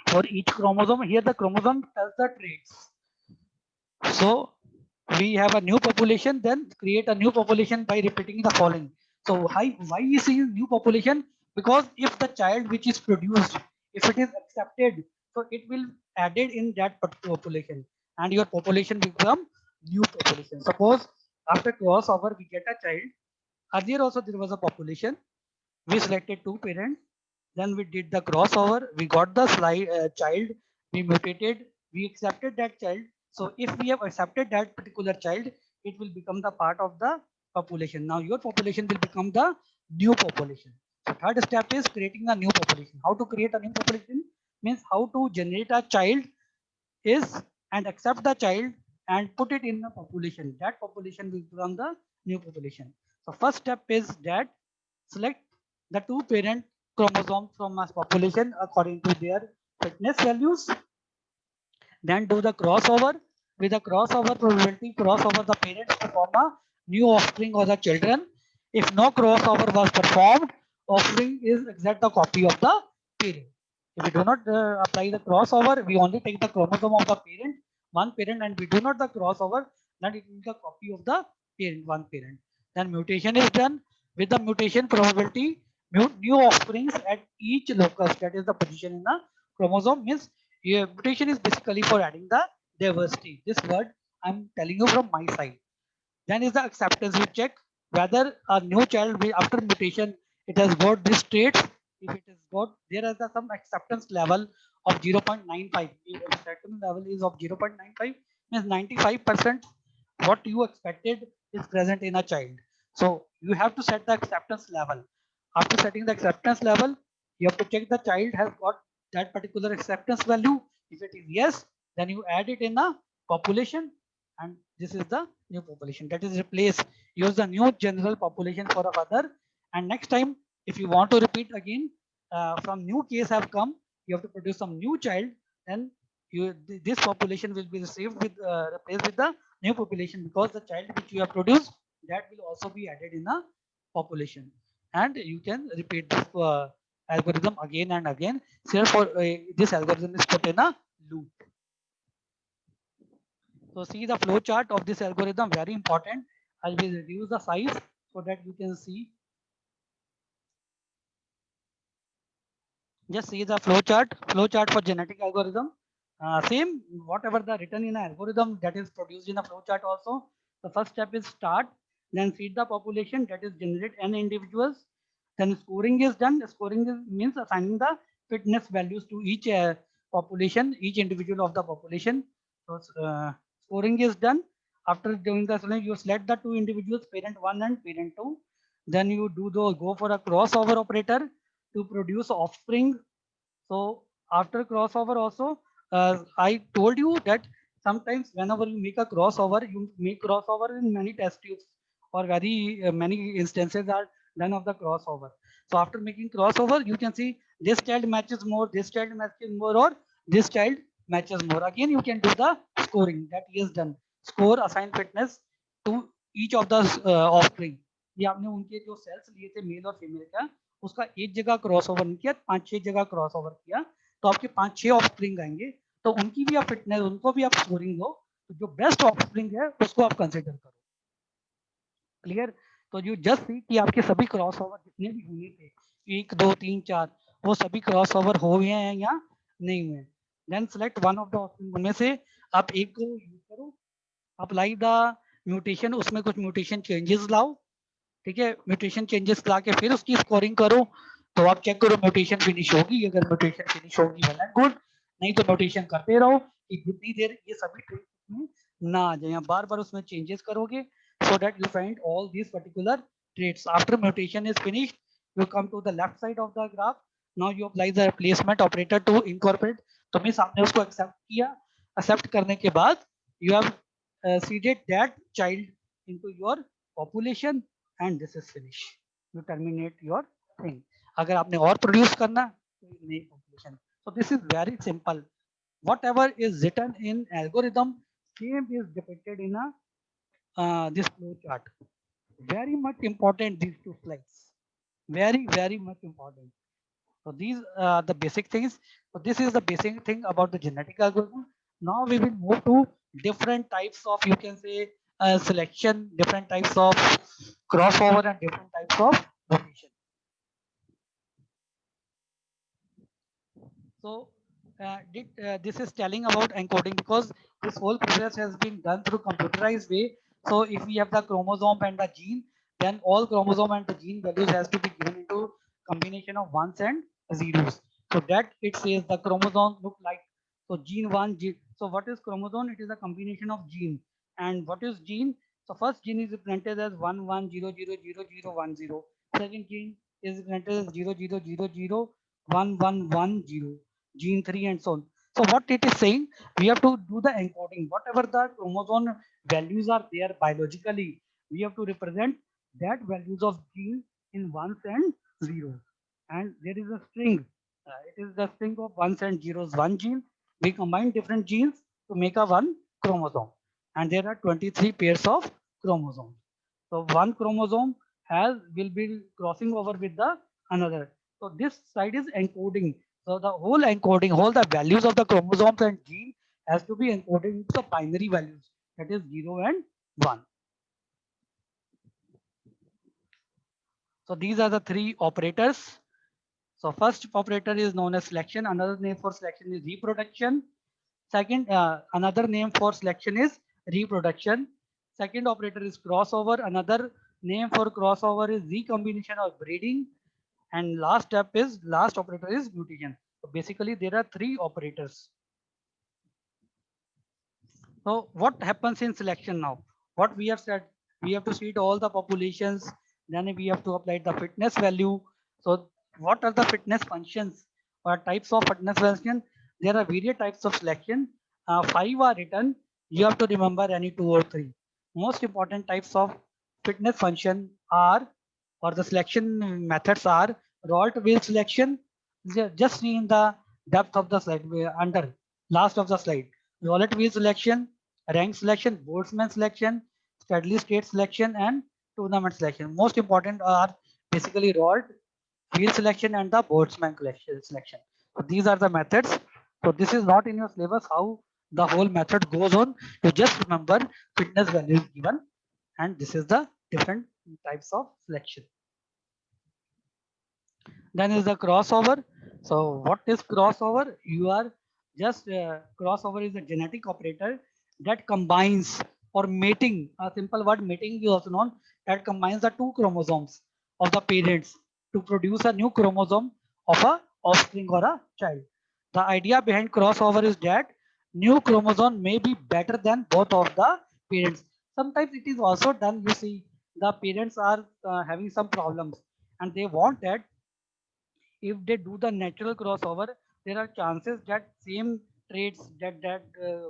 for each chromosome. Here the chromosome tells the traits. So we have a new population, then create a new population by repeating the following. So why is see new population? Because if the child which is produced, if it is accepted, so it will added in that population, and your population become new population. Suppose after crossover we get a child. Earlier also there was a population. We selected two parents. Then we did the crossover. We got the child. We mutated. We accepted that child. So if we have accepted that particular child, it will become the part of the population. Now your population will become the new population. So third step is creating a new population. How to create a new population means how to generate a child is and accept the child and put it in the population. That population will become the new population. So first step is that select the two parent chromosomes from a population according to their fitness values. Then do the crossover. With the crossover probability, crossover the parents to form a new offspring or the children. If no crossover was performed, offspring is exact a copy of the parent. If we do not apply the crossover, we only take the chromosome of the parent, one parent, and we do not the crossover, then it is the copy of the parent, one parent. Then mutation is done. With the mutation probability, new offsprings at each locus, that is the position in the chromosome, means mutation is basically for adding the diversity. This word I'm telling you from my side. Then is the acceptance. We check whether a new child will, after mutation, it has got this traits. If it has got, there is some acceptance level of 0.95. If acceptance level is of 0.95, means 95% what you expected is present in a child. So you have to set the acceptance level. After setting the acceptance level, you have to check the child has got that particular acceptance value. If it is yes, then you add it in a population, and this is the new population that is replace. Use the new general population for a further, and next time if you want to repeat again from new case have come, you have to produce some new child, then this population will be received with replaced with the new population, because the child which you have produced, that will also be added in the population, and you can repeat this algorithm again and again. Therefore this algorithm is put in a loop. So see the flow chart of this algorithm, very important. I will reduce the size so that you can see. Just see the flow chart for genetic algorithm. Same, whatever the written in an algorithm, that is produced in a flow chart also. The first step is start, then feed the population, that is generate n individuals. Then scoring is done. Scoring means assigning the fitness values to each population, each individual of the population. So scoring is done. After doing the selection, you select the two individuals, parent 1 and parent 2. Then you go for a crossover operator to produce offspring. So after crossover also, I told you that sometimes whenever you make a crossover, you make crossover in many test tubes, or very many instances are done of the crossover. So after making crossover, you can see this child matches more, this child matches more, or this child matches more. Again, you can do the scoring that is done. Score assign fitness to each of the offspring. ये आपने उनके जो sales लिए थे mail और female का, उसका एक जगह क्रॉसओवर नहीं किया, 5-6 जगह क्रॉसओवर किया, तो आपके 5-6 ऑफस्प्रिंग आएंगे, तो उनकी भी आप फिटनेस, उनको भी आप स्कोरिंग दो, तो जो बेस्ट ऑफस्प्रिंग है उसको आप कंसीडर करो. क्लियर? तो यू जस्ट सी कि आपके सभी क्रॉसओवर जितने भी होने थे 1 2 3 4 वो सभी क्रॉसओवर हो गए हैं या नहीं हुए. Then select one of the option, उनमें से आप एक को यूज करो, अप्लाई द म्यूटेशन, उसमें कुछ म्यूटेशन चेंजेस लाओ. ठीक है, म्यूटेशन चेंजेस ला के फिर उसकी स्कोरिंग करो. तो आप चेक करो म्यूटेशन फिनिश होगी, अगर म्यूटेशन फिनिश होगी वेल एंड गुड, नहीं तो म्यूटेशन करते रहो कि जितनी देर ये सभी ट्रेस में ना आ जाए. बार बार उसमें चेंजेस करोगे so that you find all these particular traits. After mutation is finished, you come to the left side of the graph. Now you apply the replacement operator to incorporate. तो means आपने उसको accept किया, accept करने के बाद you have seeded that child into your population and this is finish. You terminate your thing. अगर आपने और produce करना तो नई population. So this is very simple. Whatever is written in algorithm, same is depicted in a this flow chart. Very much important, these two slides. Very much important. So these are the basic things. So this is the basic thing about the genetic algorithm. Now we will move to different types of, you can say, selection, different types of crossover and different types of mutation. So this is telling about encoding because this whole process has been done through computerized way. So if we have the chromosome and the gene, then all chromosome and the gene values has to be given into combination of ones and zeros. So that it says the chromosome look like, so gene one, gene. So what is chromosome? It is a combination of gene. And what is gene? So first gene is represented as 11000010. Second gene is represented as 00001110. Gene 3 and so on. So what it is saying, we have to do the encoding. Whatever the chromosome values are there biologically, we have to represent that values of gene in ones and zeros. And there is a string. It is the string of ones and zeros. One gene. We combine different genes to make a one chromosome. And there are 23 pairs of chromosomes. So one chromosome will be crossing over with the another. So this side is encoding. So the whole encoding, all the values of the chromosomes and gene has to be encoded into the binary values, that is 0 and 1. So these are the three operators. So first operator is known as selection. Another name for selection is reproduction. Second, another name for selection is reproduction. Second operator is crossover. Another name for crossover is recombination or breeding. And last operator is mutation. So basically there are three operators. So what happens in selection now? What we have said, we have to seed all the populations, then we have to apply the fitness value. So what are the fitness functions or types of fitness function? There are various types of selection. 5 are written. You have to remember any 2 or 3. Most important types of fitness function are, or the selection methods are, Raoult wheel selection. Just see in the depth of the slide, under last of the slide. Raoult wheel selection, rank selection, Boltzmann selection, steady state selection, and tournament selection. Most important are basically Raoult wheel selection and the Boltzmann selection. So these are the methods. So this is not in your syllabus how the whole method goes on. You just remember fitness values given, and this is the different types of selection. Then is the crossover. So what is crossover? You are just crossover is a genetic operator that combines, or mating, a simple word mating is also known, that combines the two chromosomes of the parents to produce a new chromosome of a offspring or a child. The idea behind crossover is that new chromosome may be better than both of the parents. Sometimes it is also done, you see, the parents are having some problems and they want that if they do the natural crossover, there are chances that same traits, that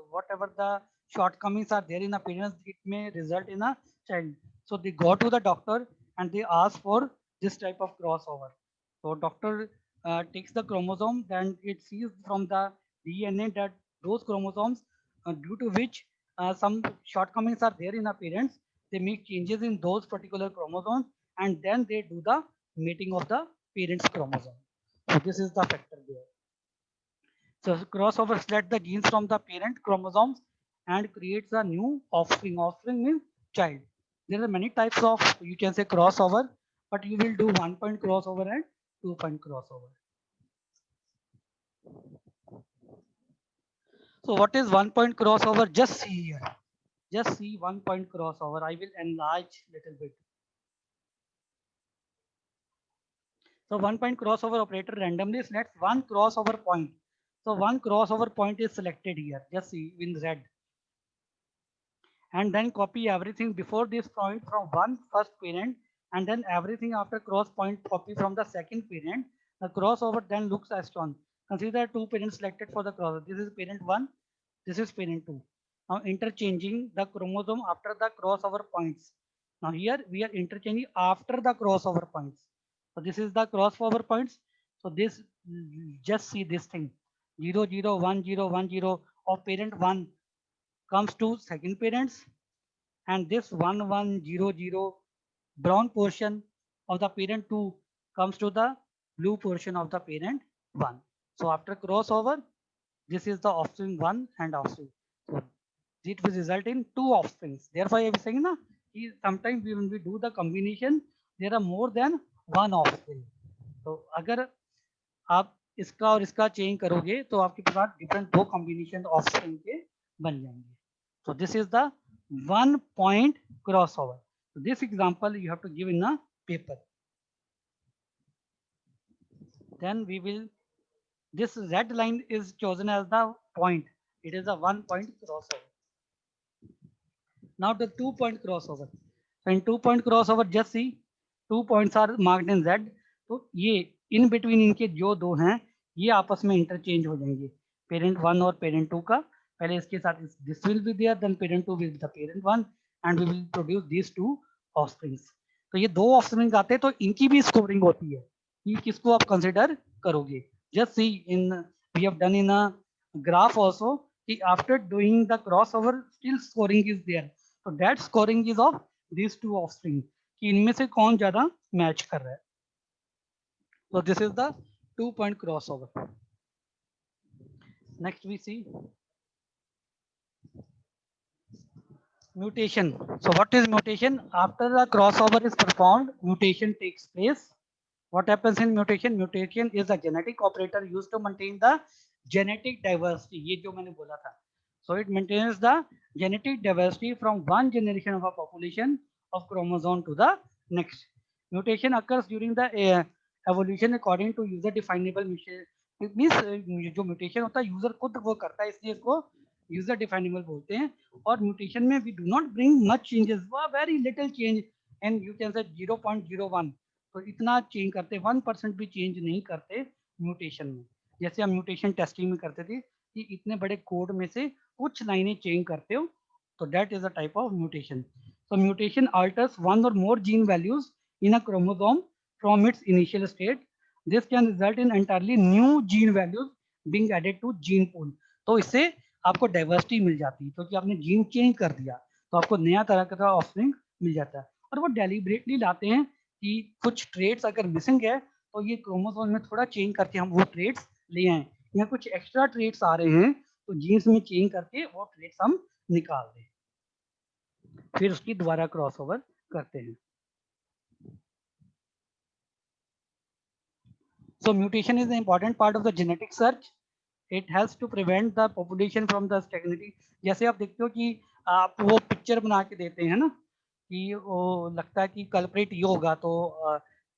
whatever the shortcomings are there in a parent, it may result in a child. So they go to the doctor and they ask for this type of crossover. So doctor takes the chromosome, then it sees from the DNA that those chromosomes, due to which some shortcomings are there in a parents, they make changes in those particular chromosomes, and then they do the mating of the parent's chromosome. So this is the factor there. So crossover select the genes from the parent chromosomes and creates a new offspring. Offspring means child. There are many types of, you can say, crossover, but you will do 1-point crossover and 2-point crossover. So what is 1-point crossover? Just see here. Just see 1-point crossover. I will enlarge little bit. So 1-point crossover operator randomly selects one crossover point. So one crossover point is selected here. Just see in red. And then copy everything before this point from one first parent and then everything after cross point copy from the second parent, the crossover then looks as shown. Consider two parents selected for the crossover. This is parent 1, this is parent 2. Now interchanging the chromosome after the crossover points. Now here we are interchanging after the crossover points. So this is the crossover points. So this, just see this thing, 0 0 1 0 1 0 of parent 1 comes to second parents, and this 1 1 0 0 brown portion of the parent 2 comes to the blue portion of the parent 1. So after crossover, this is the offspring 1 and offspring. So it will result in 2 offsprings. Therefore, I was saying na, sometimes when we do the combination, there are more than 1 offspring. तो अगर आप इसका और इसका change करोगे तो आपके पास different 2 combination offspring के बन जाएंगे. So this is the 1 point crossover. So this example you have to give in a paper. Then we will, this red line is chosen as the point. It is a 1 point crossover. Now the 2 point crossover. So in 2 point crossover, just see 2 points are marked in Z. तो ये in between इनके जो दो हैं ये आपस में interchange हो जाएंगे. पेरेंट 1 और पेरेंट 2 का पहले इसके साथ this will be there, then parent 2 will be the parent 1 and we will produce this 2 offsprings. तो ये 2 ऑफस्प्रिंग आते हैं तो इनकी भी स्कोरिंग होती है कि किसको आप कंसीडर करोगे. Just see in we have done in a graph also कि after doing the crossover still scoring is there. तो that scoring is of this 2 offspring कि इनमें से कौन ज्यादा मैच कर रहा है. So this is the 2 point crossover. Next we see mutation. So what is mutation? After the crossover is performed, mutation takes place. What happens in mutation? Mutation is a genetic operator used to maintain the genetic diversity. ये जो मैंने बोला था. So it maintains the genetic diversity from one generation of a population of chromosome to the next. Mutation occurs during the evolution according to user definable mutation. It means जो mutation होता है user खुद वो करता है, इसलिए इसको user definable बोलते हैं. और म्यूटेशन में we do not bring much changes, very little change and you can say 0.01. तो इतना चेंज करते, 1% भी चेंज नहीं करते म्यूटेशन में. जैसे हम म्यूटेशन टेस्टिंग में करते थे कि इतने बड़े कोड में से कुछ लाइनें चेंज करते हो, तो that is a type of mutation. So mutation alters one or more gene values in a chromosome from its initial state. This can result in entirely new gene values being added to gene pool. तो इससे आपको diversity मिल जाती है क्योंकि आपने gene change कर दिया तो आपको नया तरह का ऑफस्प्रिंग मिल जाता है. और वो डेलिबरेटली लाते हैं कि कुछ ट्रेड्स अगर मिसिंग है तो ये क्रोमोसोम में थोड़ा चेंज करके हम वो ट्रेड्स ले आए, या कुछ एक्स्ट्रा ट्रेड्स आ रहे हैं तो जीन्स में चेंज करके वो ट्रेड्स हम निकाल दें, फिर उसकी दोबारा क्रॉसओवर करते हैं. So mutation is an important part of the genetic search. It helps to prevent the population from the stagnating. जैसे आप देखते हो कि आप वो पिक्चर बना के देते हैं ना कि वो लगता है कि कल्प्रेट ये होगा तो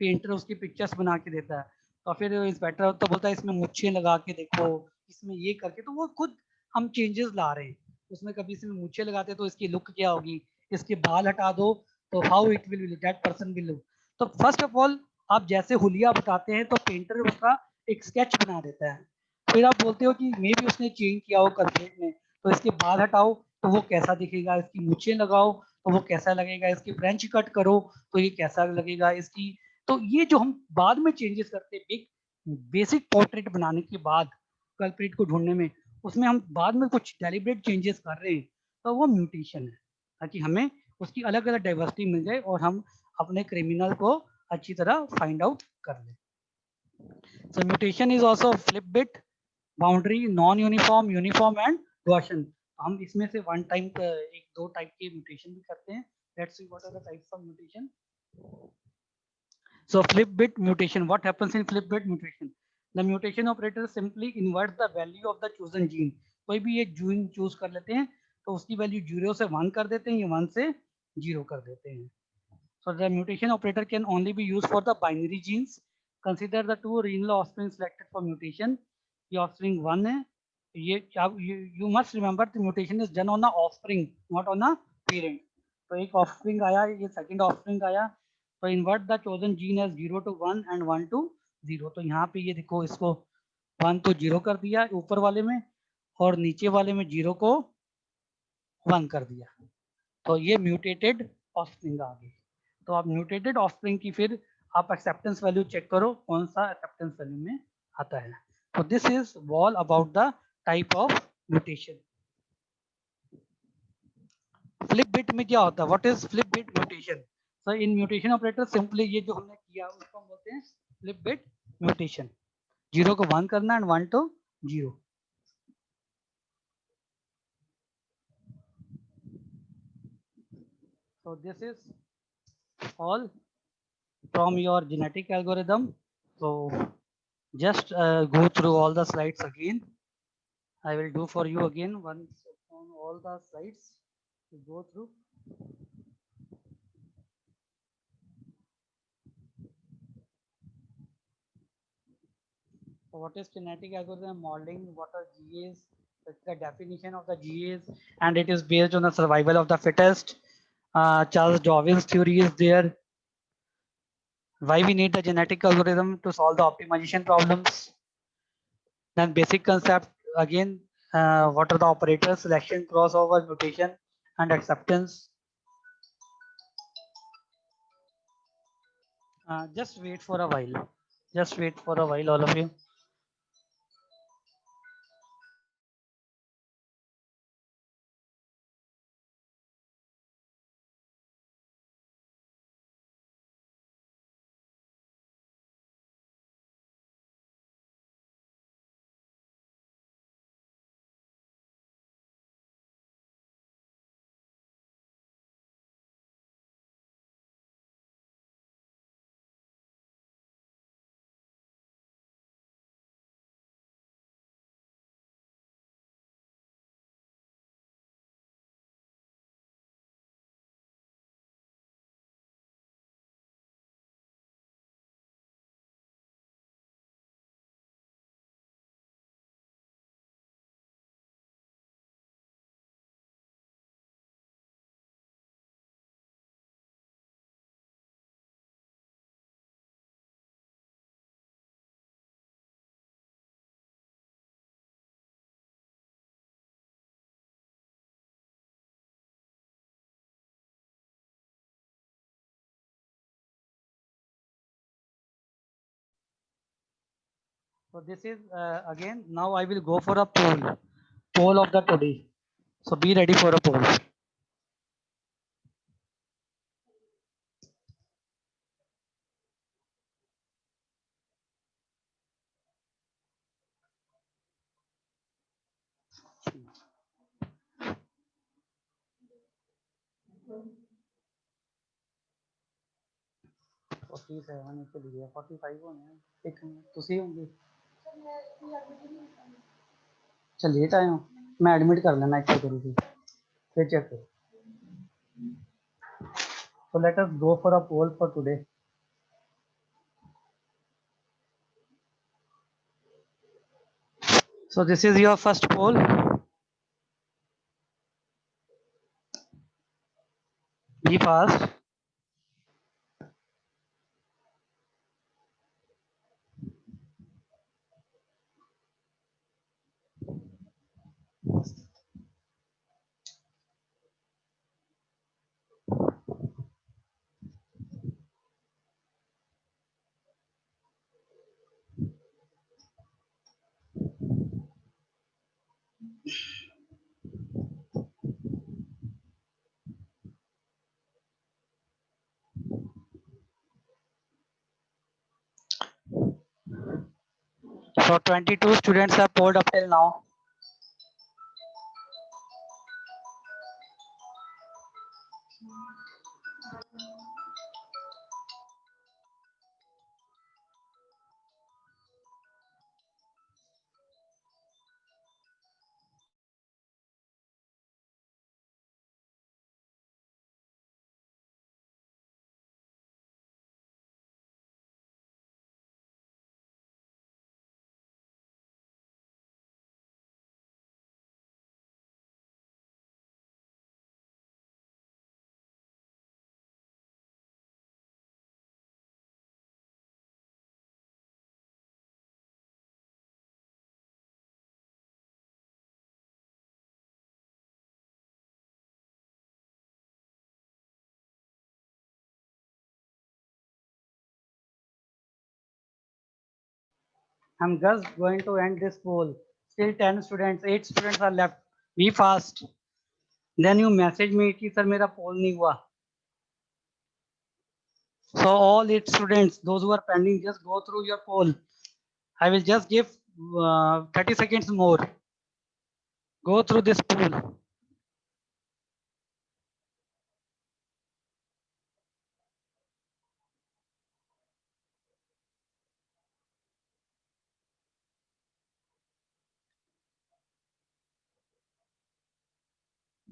पेंटर उसकी पिक्चर्स बना के देता है, तो फिर इंस्पेक्टर तो बोलता है इसमें मुच्छें लगा के देखो, इसमें ये करके, तो वो खुद हम चेंजेस ला रहे हैं उसमें. कभी इसमें मुच्छें लगाते तो इसकी लुक क्या होगी, इसके बाल हटा दो तो how it will look, that person will look. तो फर्स्ट ऑफ ऑल आप जैसे हुलिया बताते हैं तो पेंटर उसका एक स्केच बना देता है, फिर आप बोलते हो कि मे भी उसने चेंज किया हो कल्प्रेट में, तो इसके बाल हटाओ तो वो कैसा दिखेगा, इसकी मूछें लगाओ तो वो कैसा लगेगा, इसकी फ्रेंच कट करो तो ये कैसा लगेगा इसकी. तो ये जो हम बाद में चेंजेस करते हैं एक बेसिक पोर्ट्रेट बनाने के बाद कल्प्रेट को ढूंढने में, उसमें हम बाद में कुछ डेलिब्रेट चेंजेस कर रहे हैं, तो वो म्यूटेशन है, ताकि हमें उसकी अलग अलग डाइवर्सिटी मिल जाए और हम अपने क्रिमिनल को अच्छी तरह फाइंड आउट कर लें. So mutation is also flip bit, boundary, non uniform, uniform and Gaussian. हम इसमें से वन टाइम एक दो टाइप के म्यूटेशन भी करते हैं. Let's see what are the types of mutation. So flip bit mutation, what happens in flip bit mutation? The mutation operator simply invert the value of the chosen gene. कोई भी एक gene choose कर लेते हैं तो उसकी value 0 से 1 कर देते हैं या 1 से 0 कर देते हैं. So the mutation operator can only be used for the binary genes. Consider the two original offspring selected for mutation. ये offspring 1 है. ये you must remember the mutation is done on the offspring, not on the parent. तो एक offspring आया, ये second offspring आया, तो invert the chosen gene as 0 to 1 and 1 to 0। तो यहाँ पे ये देखो इसको 1 को 0 कर दिया ऊपर वाले में और नीचे वाले में 0 को 1 कर दिया। तो ये म्यूटेटेड ऑफस्प्रिंग आ गई। तो आप म्यूटेटेड ऑफस्प्रिंग की फिर आप एक्सेप्टेंस वैल्यू चेक करो कौन सा एक्सेप्टेंस वैल्यू में आता है। तो this is all about the type of mutation. Flip bit में क्या होता है? What is flip bit mutation? So in mutation operator simply ये जो हमने किया उसको हम बोलते हैं फ्लिप बिट म्यूटेशन। 0 को 1 करना and 1 to 0। So this is all from your genetic algorithm. So just go through all the slides again. I will do for you again once on all the slides to go through. So what is genetic algorithm modeling? What are GAs? The definition of the GAs, and it is based on the survival of the fittest. Charles Darwin's theory is there. Why we need the genetic algorithm to solve the optimization problems. Then basic concept again. What are the operators? Selection, crossover, mutation, and acceptance. Just wait for a while. Just wait for a while, all of you. So this is again, now I will go for a poll of the today. So be ready for a poll. Forty seven चली गया 45 होने हैं। एक तुसी होंगे चल late आए हो मैं एडमिट कर लेना एक करूँ फिर चेक करो। So let us go for a poll for today. So this is your first poll. Be fast. So 22 students have polled up till now. I'm just going to end this poll. Still 10 students, 8 students are left. Be fast. Then you message me कि sir मेरा poll नहीं हुआ. So all 8 students, those who are pending, just go through your poll. I will just give 30 seconds more. Go through this poll.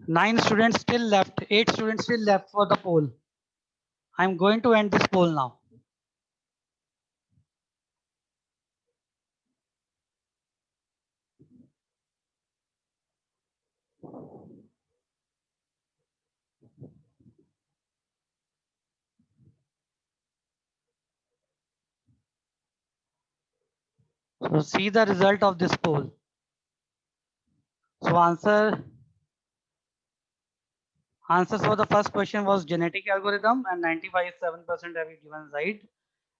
Nine students still left. 8 students still left for the poll. I'm going to end this poll now. So see the result of this poll. So answers for the first question was genetic algorithm, and 95.7% have given right.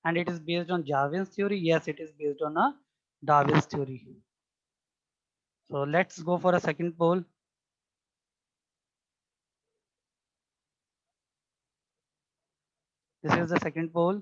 And it is based on Darwin's theory. Yes, it is based on a Darwin's theory. So let's go for a second poll. This is the second poll.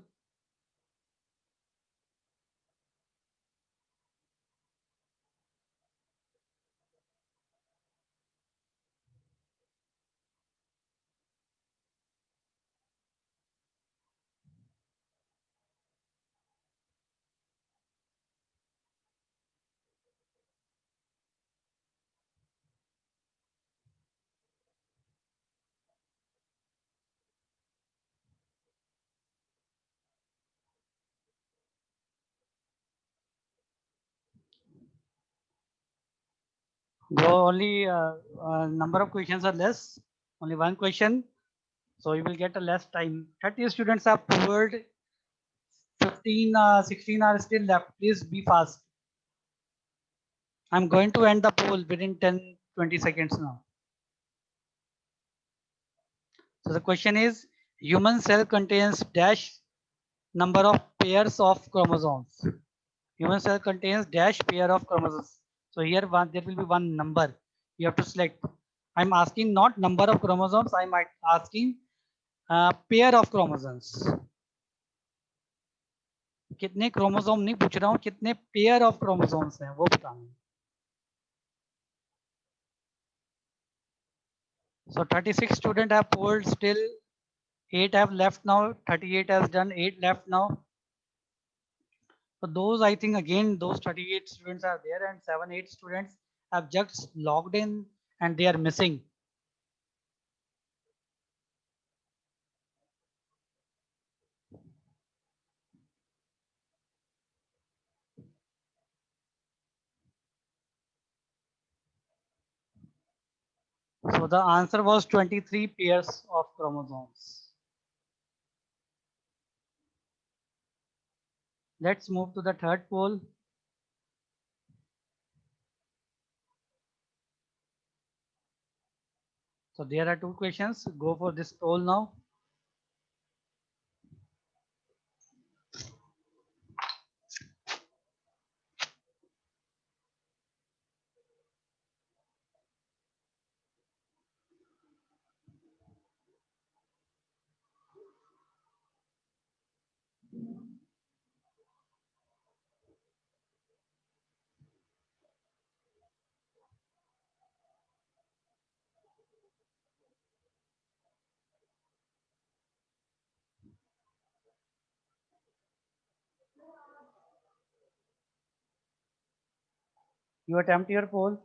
Though only number of questions are less, only one question. So you will get a less time. 30 students have poured, 15, 16 are still left. Please be fast. I'm going to end the poll within 10, 20 seconds now. So the question is, human cell contains dash number of pairs of chromosomes. Human cell contains dash pair of chromosomes. So here there will be one number. You have to select. I'm asking not number of chromosomes. I'm asking pair of chromosomes. कितने chromosome नहीं पूछ रहा हूँ, कितने pair of chromosomes हैं वो बताना. So 36 students have polled, still 8 have left now, 38 has done, 8 left now. So those, I think again those 38 students are there and 7-8 students have just logged in and they are missing. So the answer was 23 pairs of chromosomes. Let's move to the third poll. So there are two questions. Go for this poll now. You attempt your poll.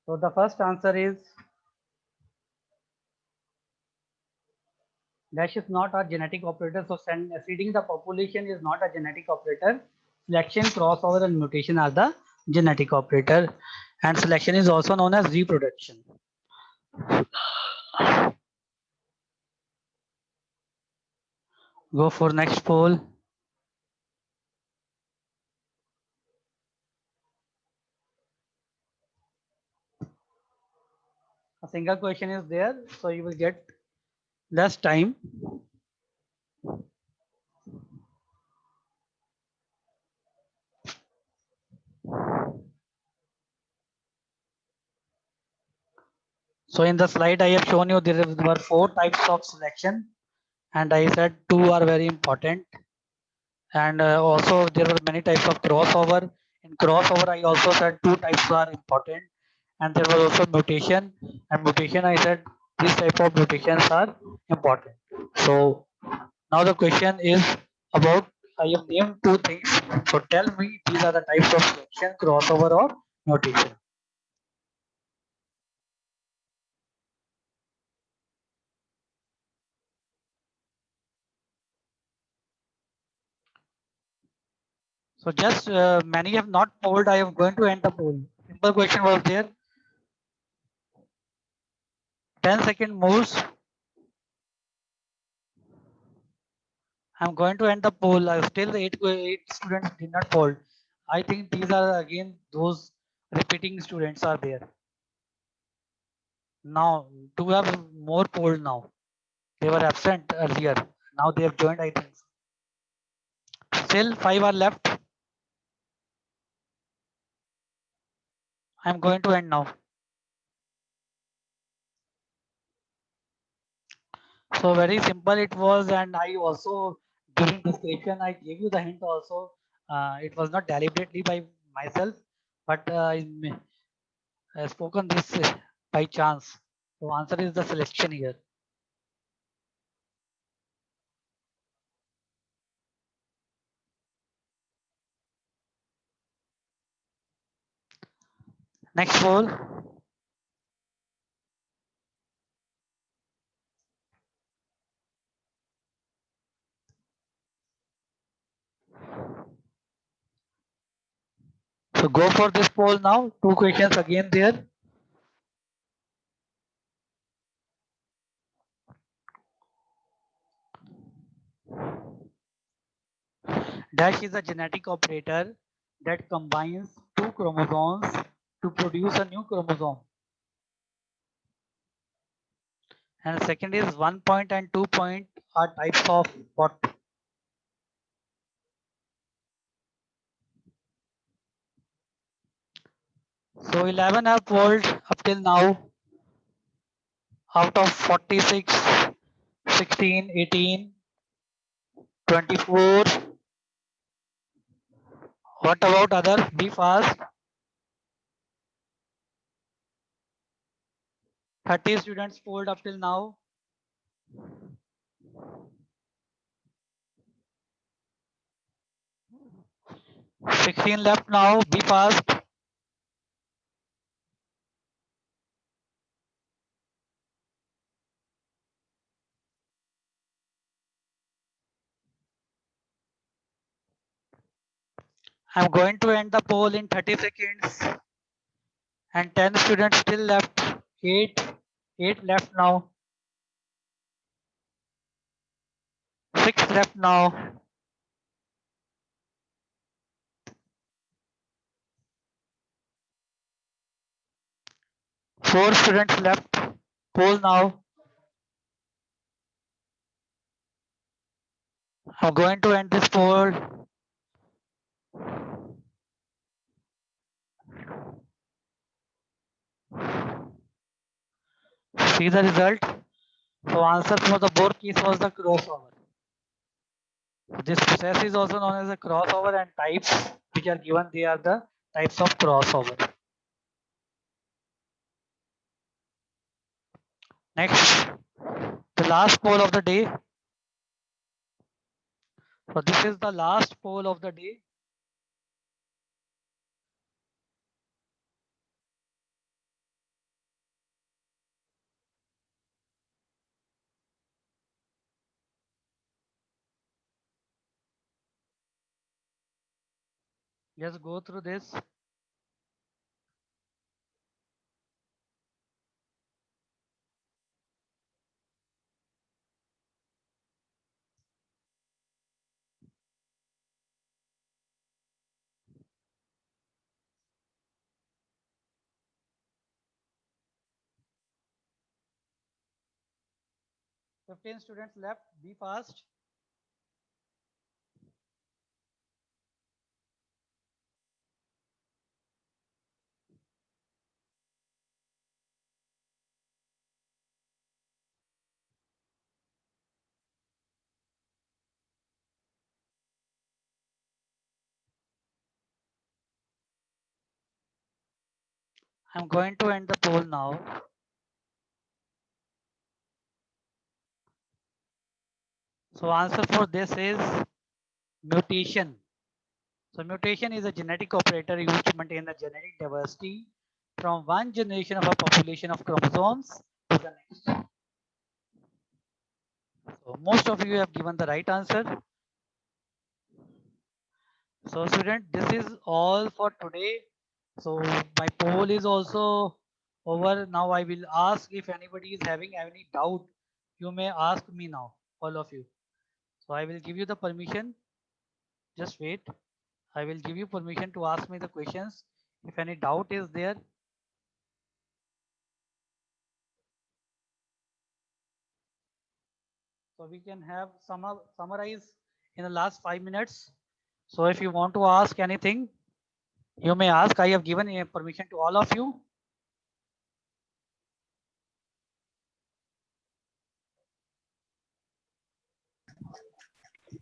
So the first answer is dash is not a genetic operator. So seeding the population is not a genetic operator. Selection, crossover, and mutation are the genetic operator. And selection is also known as reproduction. Go for next poll. A single question is there, so you will get less time. So in the slide I have shown you there were 4 types of selection, and I said 2 are very important. And also there were many types of crossover. In crossover I also said 2 types are important, and there was also mutation. And mutation I said these type of mutations are important. So now the question is about, I have named 2 things. So tell me these are the types of selection, crossover or mutation. So just many have not polled. I am going to end the poll. Simple question was there. 10-second moves. I'm going to end the poll. Still eight students did not poll. I think these are again those repeating students are there. Now do have more poll now. They were absent earlier. Now they have joined, I think. Still 5 are left. I'm going to end now. So very simple it was, and I also during discussion I gave you the hint also. It was not deliberately by myself, but I spoken this by chance. So answer is the selection here. Next poll. So go for this poll now. 2 questions again there. Dash is a genetic operator that combines 2 chromosomes to produce a new chromosome. And second is 1 point and 2 point are types of what? So 11 have polled up till now. Out of 46, 16, 18, 24. What about others? Be fast. 30 students polled up till now. 16 left now. Be fast. I'm going to end the poll in 30 seconds. And 10 students still left. 8 left now. 6 left now. 4 students left. Poll now. I'm going to end this poll. See the result. So answer for the both case was the crossover. This process is also known as a crossover, and types which are given, they are the types of crossover. Next, the last poll of the day. So this is the last poll of the day. Just go through this. Fifteen students left. Be fast. I'm going to end the poll now. So answer for this is mutation. So mutation is a genetic operator used to maintain the genetic diversity from one generation of a population of chromosomes to the next. So most of you have given the right answer. So student, this is all for today. So my poll is also over. Now I will ask if anybody is having any doubt. You may ask me now, all of you. So I will give you the permission. Just wait. I will give you permission to ask me the questions. If any doubt is there, so we can have summarize in the last 5 minutes. So if you want to ask anything, you may ask. I have given permission to all of you.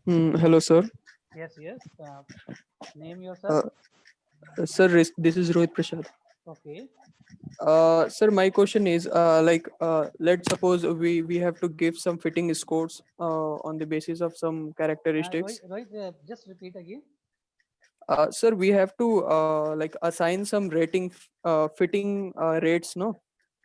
Hello, sir. Yes, yes. Name yourself. Sir, this is Rohit Prasad. Okay. Sir, my question is, let's suppose we have to give some fitting scores on the basis of some characteristics. Rohit, just repeat again. Sir, we have to assign some fitting rates, no?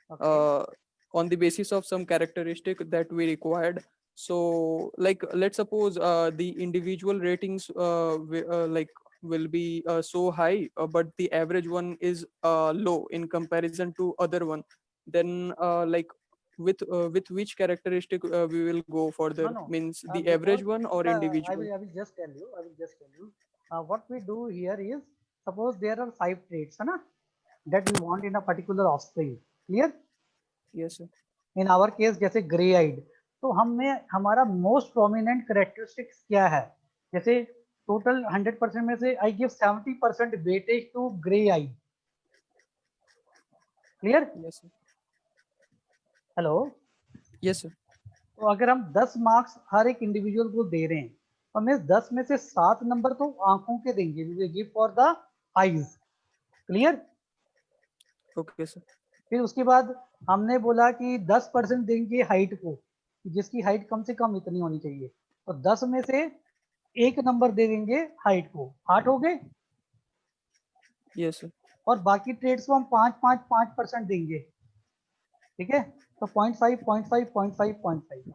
Okay. On the basis of some characteristic that we required. So, let's suppose the individual ratings will be so high, but the average one is low in comparison to other one. Then, with which characteristic we will go further? No. Means the Because average one or individual? I will just tell you. I will just tell you. What we do here is, suppose there are 5 traits, है ना, that we want in a particular offspring. Clear? Yes, sir. In our case जैसे grey eyed, तो हमने हमारा most prominent characteristics क्या है, जैसे total 100% में से I give 70% weightage to grey eyed. Clear? Yes, sir. Hello. Yes, sir. तो अगर हम 10 मार्क्स हर एक इंडिविजुअल को दे रहे हैं, तो हमें 10 में से 7 नंबर तो आंखों के देंगे, we will give for the eyes. Clear? Okay, sir. फिर उसके बाद हमने बोला कि 10% देंगे हाइट को, जिसकी हाइट कम से कम इतनी होनी चाहिए, तो 10 में से 1 नंबर दे देंगे हाइट को. 8 हो गए. Yes, sir. और बाकी ट्रेड्स को हम 5% देंगे. ठीक है? तो 0.5 0.5 0.5 0.5.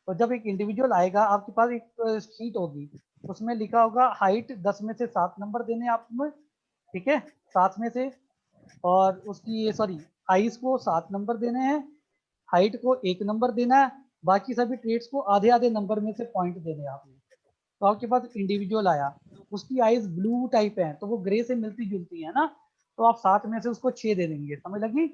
तो जब एक इंडिविजुअल आएगा, आपके पास एक शीट होगी, उसमें लिखा होगा हाइट 10 में से 7 नंबर देने आपको. ठीक है? 7 में से, और उसकी सॉरी आइज को 7 नंबर देने हैं, हाइट को 1 नंबर देना है, बाकी सभी ट्रेड्स को आधे आधे नंबर में से पॉइंट देने आपने. तो आपके पास इंडिविजुअल आया, उसकी आइज ब्लू टाइप है, तो वो ग्रे से मिलती जुलती है ना, तो आप 7 में से उसको 6 दे देंगे. समझ लगी?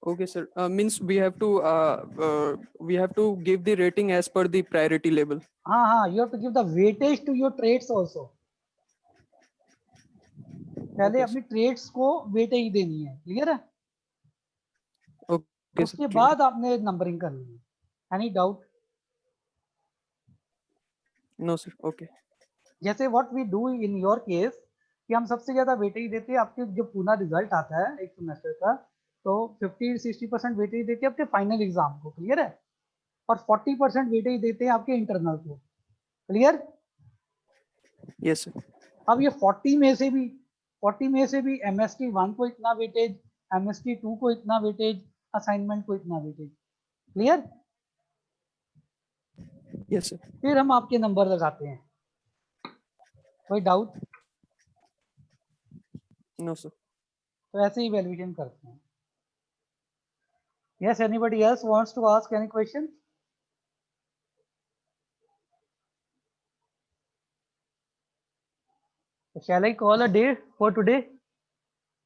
Okay, sir. Means we have to give the rating as per the priority level. हाँ, you have to give the weightage to your trades also. पहले Okay, अपनी ट्रेड्स को वेटेज देनी है. क्लियर है? Okay, उसके sir. बाद आपने नंबरिंग करनी है. Any doubt? No, sir. Okay. जैसे what we do in your case, कि हम सबसे ज्यादा वेटेज देते हैं आपके जब पूरा रिजल्ट आता है एक सेमेस्टर का, तो 50-60% वेटेज देते हैं आपके फाइनल एग्जाम को. क्लियर है? और 40% वेटेज देते हैं आपके इंटरनल को. क्लियर? Yes, sir. अब ये 40 में से भी MST 1 को इतना वेटेज, MST 2 को इतना वेटेज, असाइनमेंट को इतना वेटेज. क्लियर? Yes, sir. फिर हम आपके नंबर लगाते हैं. कोई डाउट? No, sir. तो ऐसे ही वैल्यूएशन करते हैं. Yes, anybody else wants to ask any question? Shall I call a day for today?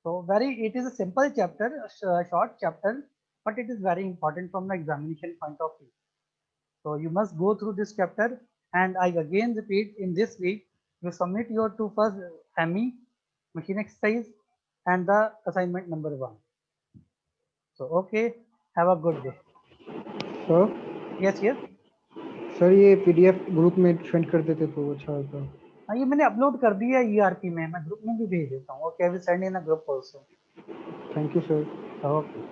So it is a simple chapter, a short chapter, but it is very important from the examination point of view. So you must go through this chapter, and I again repeat, in this week you submit your two first ME machine exercise and the assignment number 1. So okay, have a good day. Sir Yes, yes. Sir ये PDF group में send कर देते तो अच्छा होता. हाँ, ये मैंने अपलोड कर दिया ERP में, मैं ग्रुप में भी भेज देता हूँ. Okay, I will send in a group also. Thank you sir. Okay.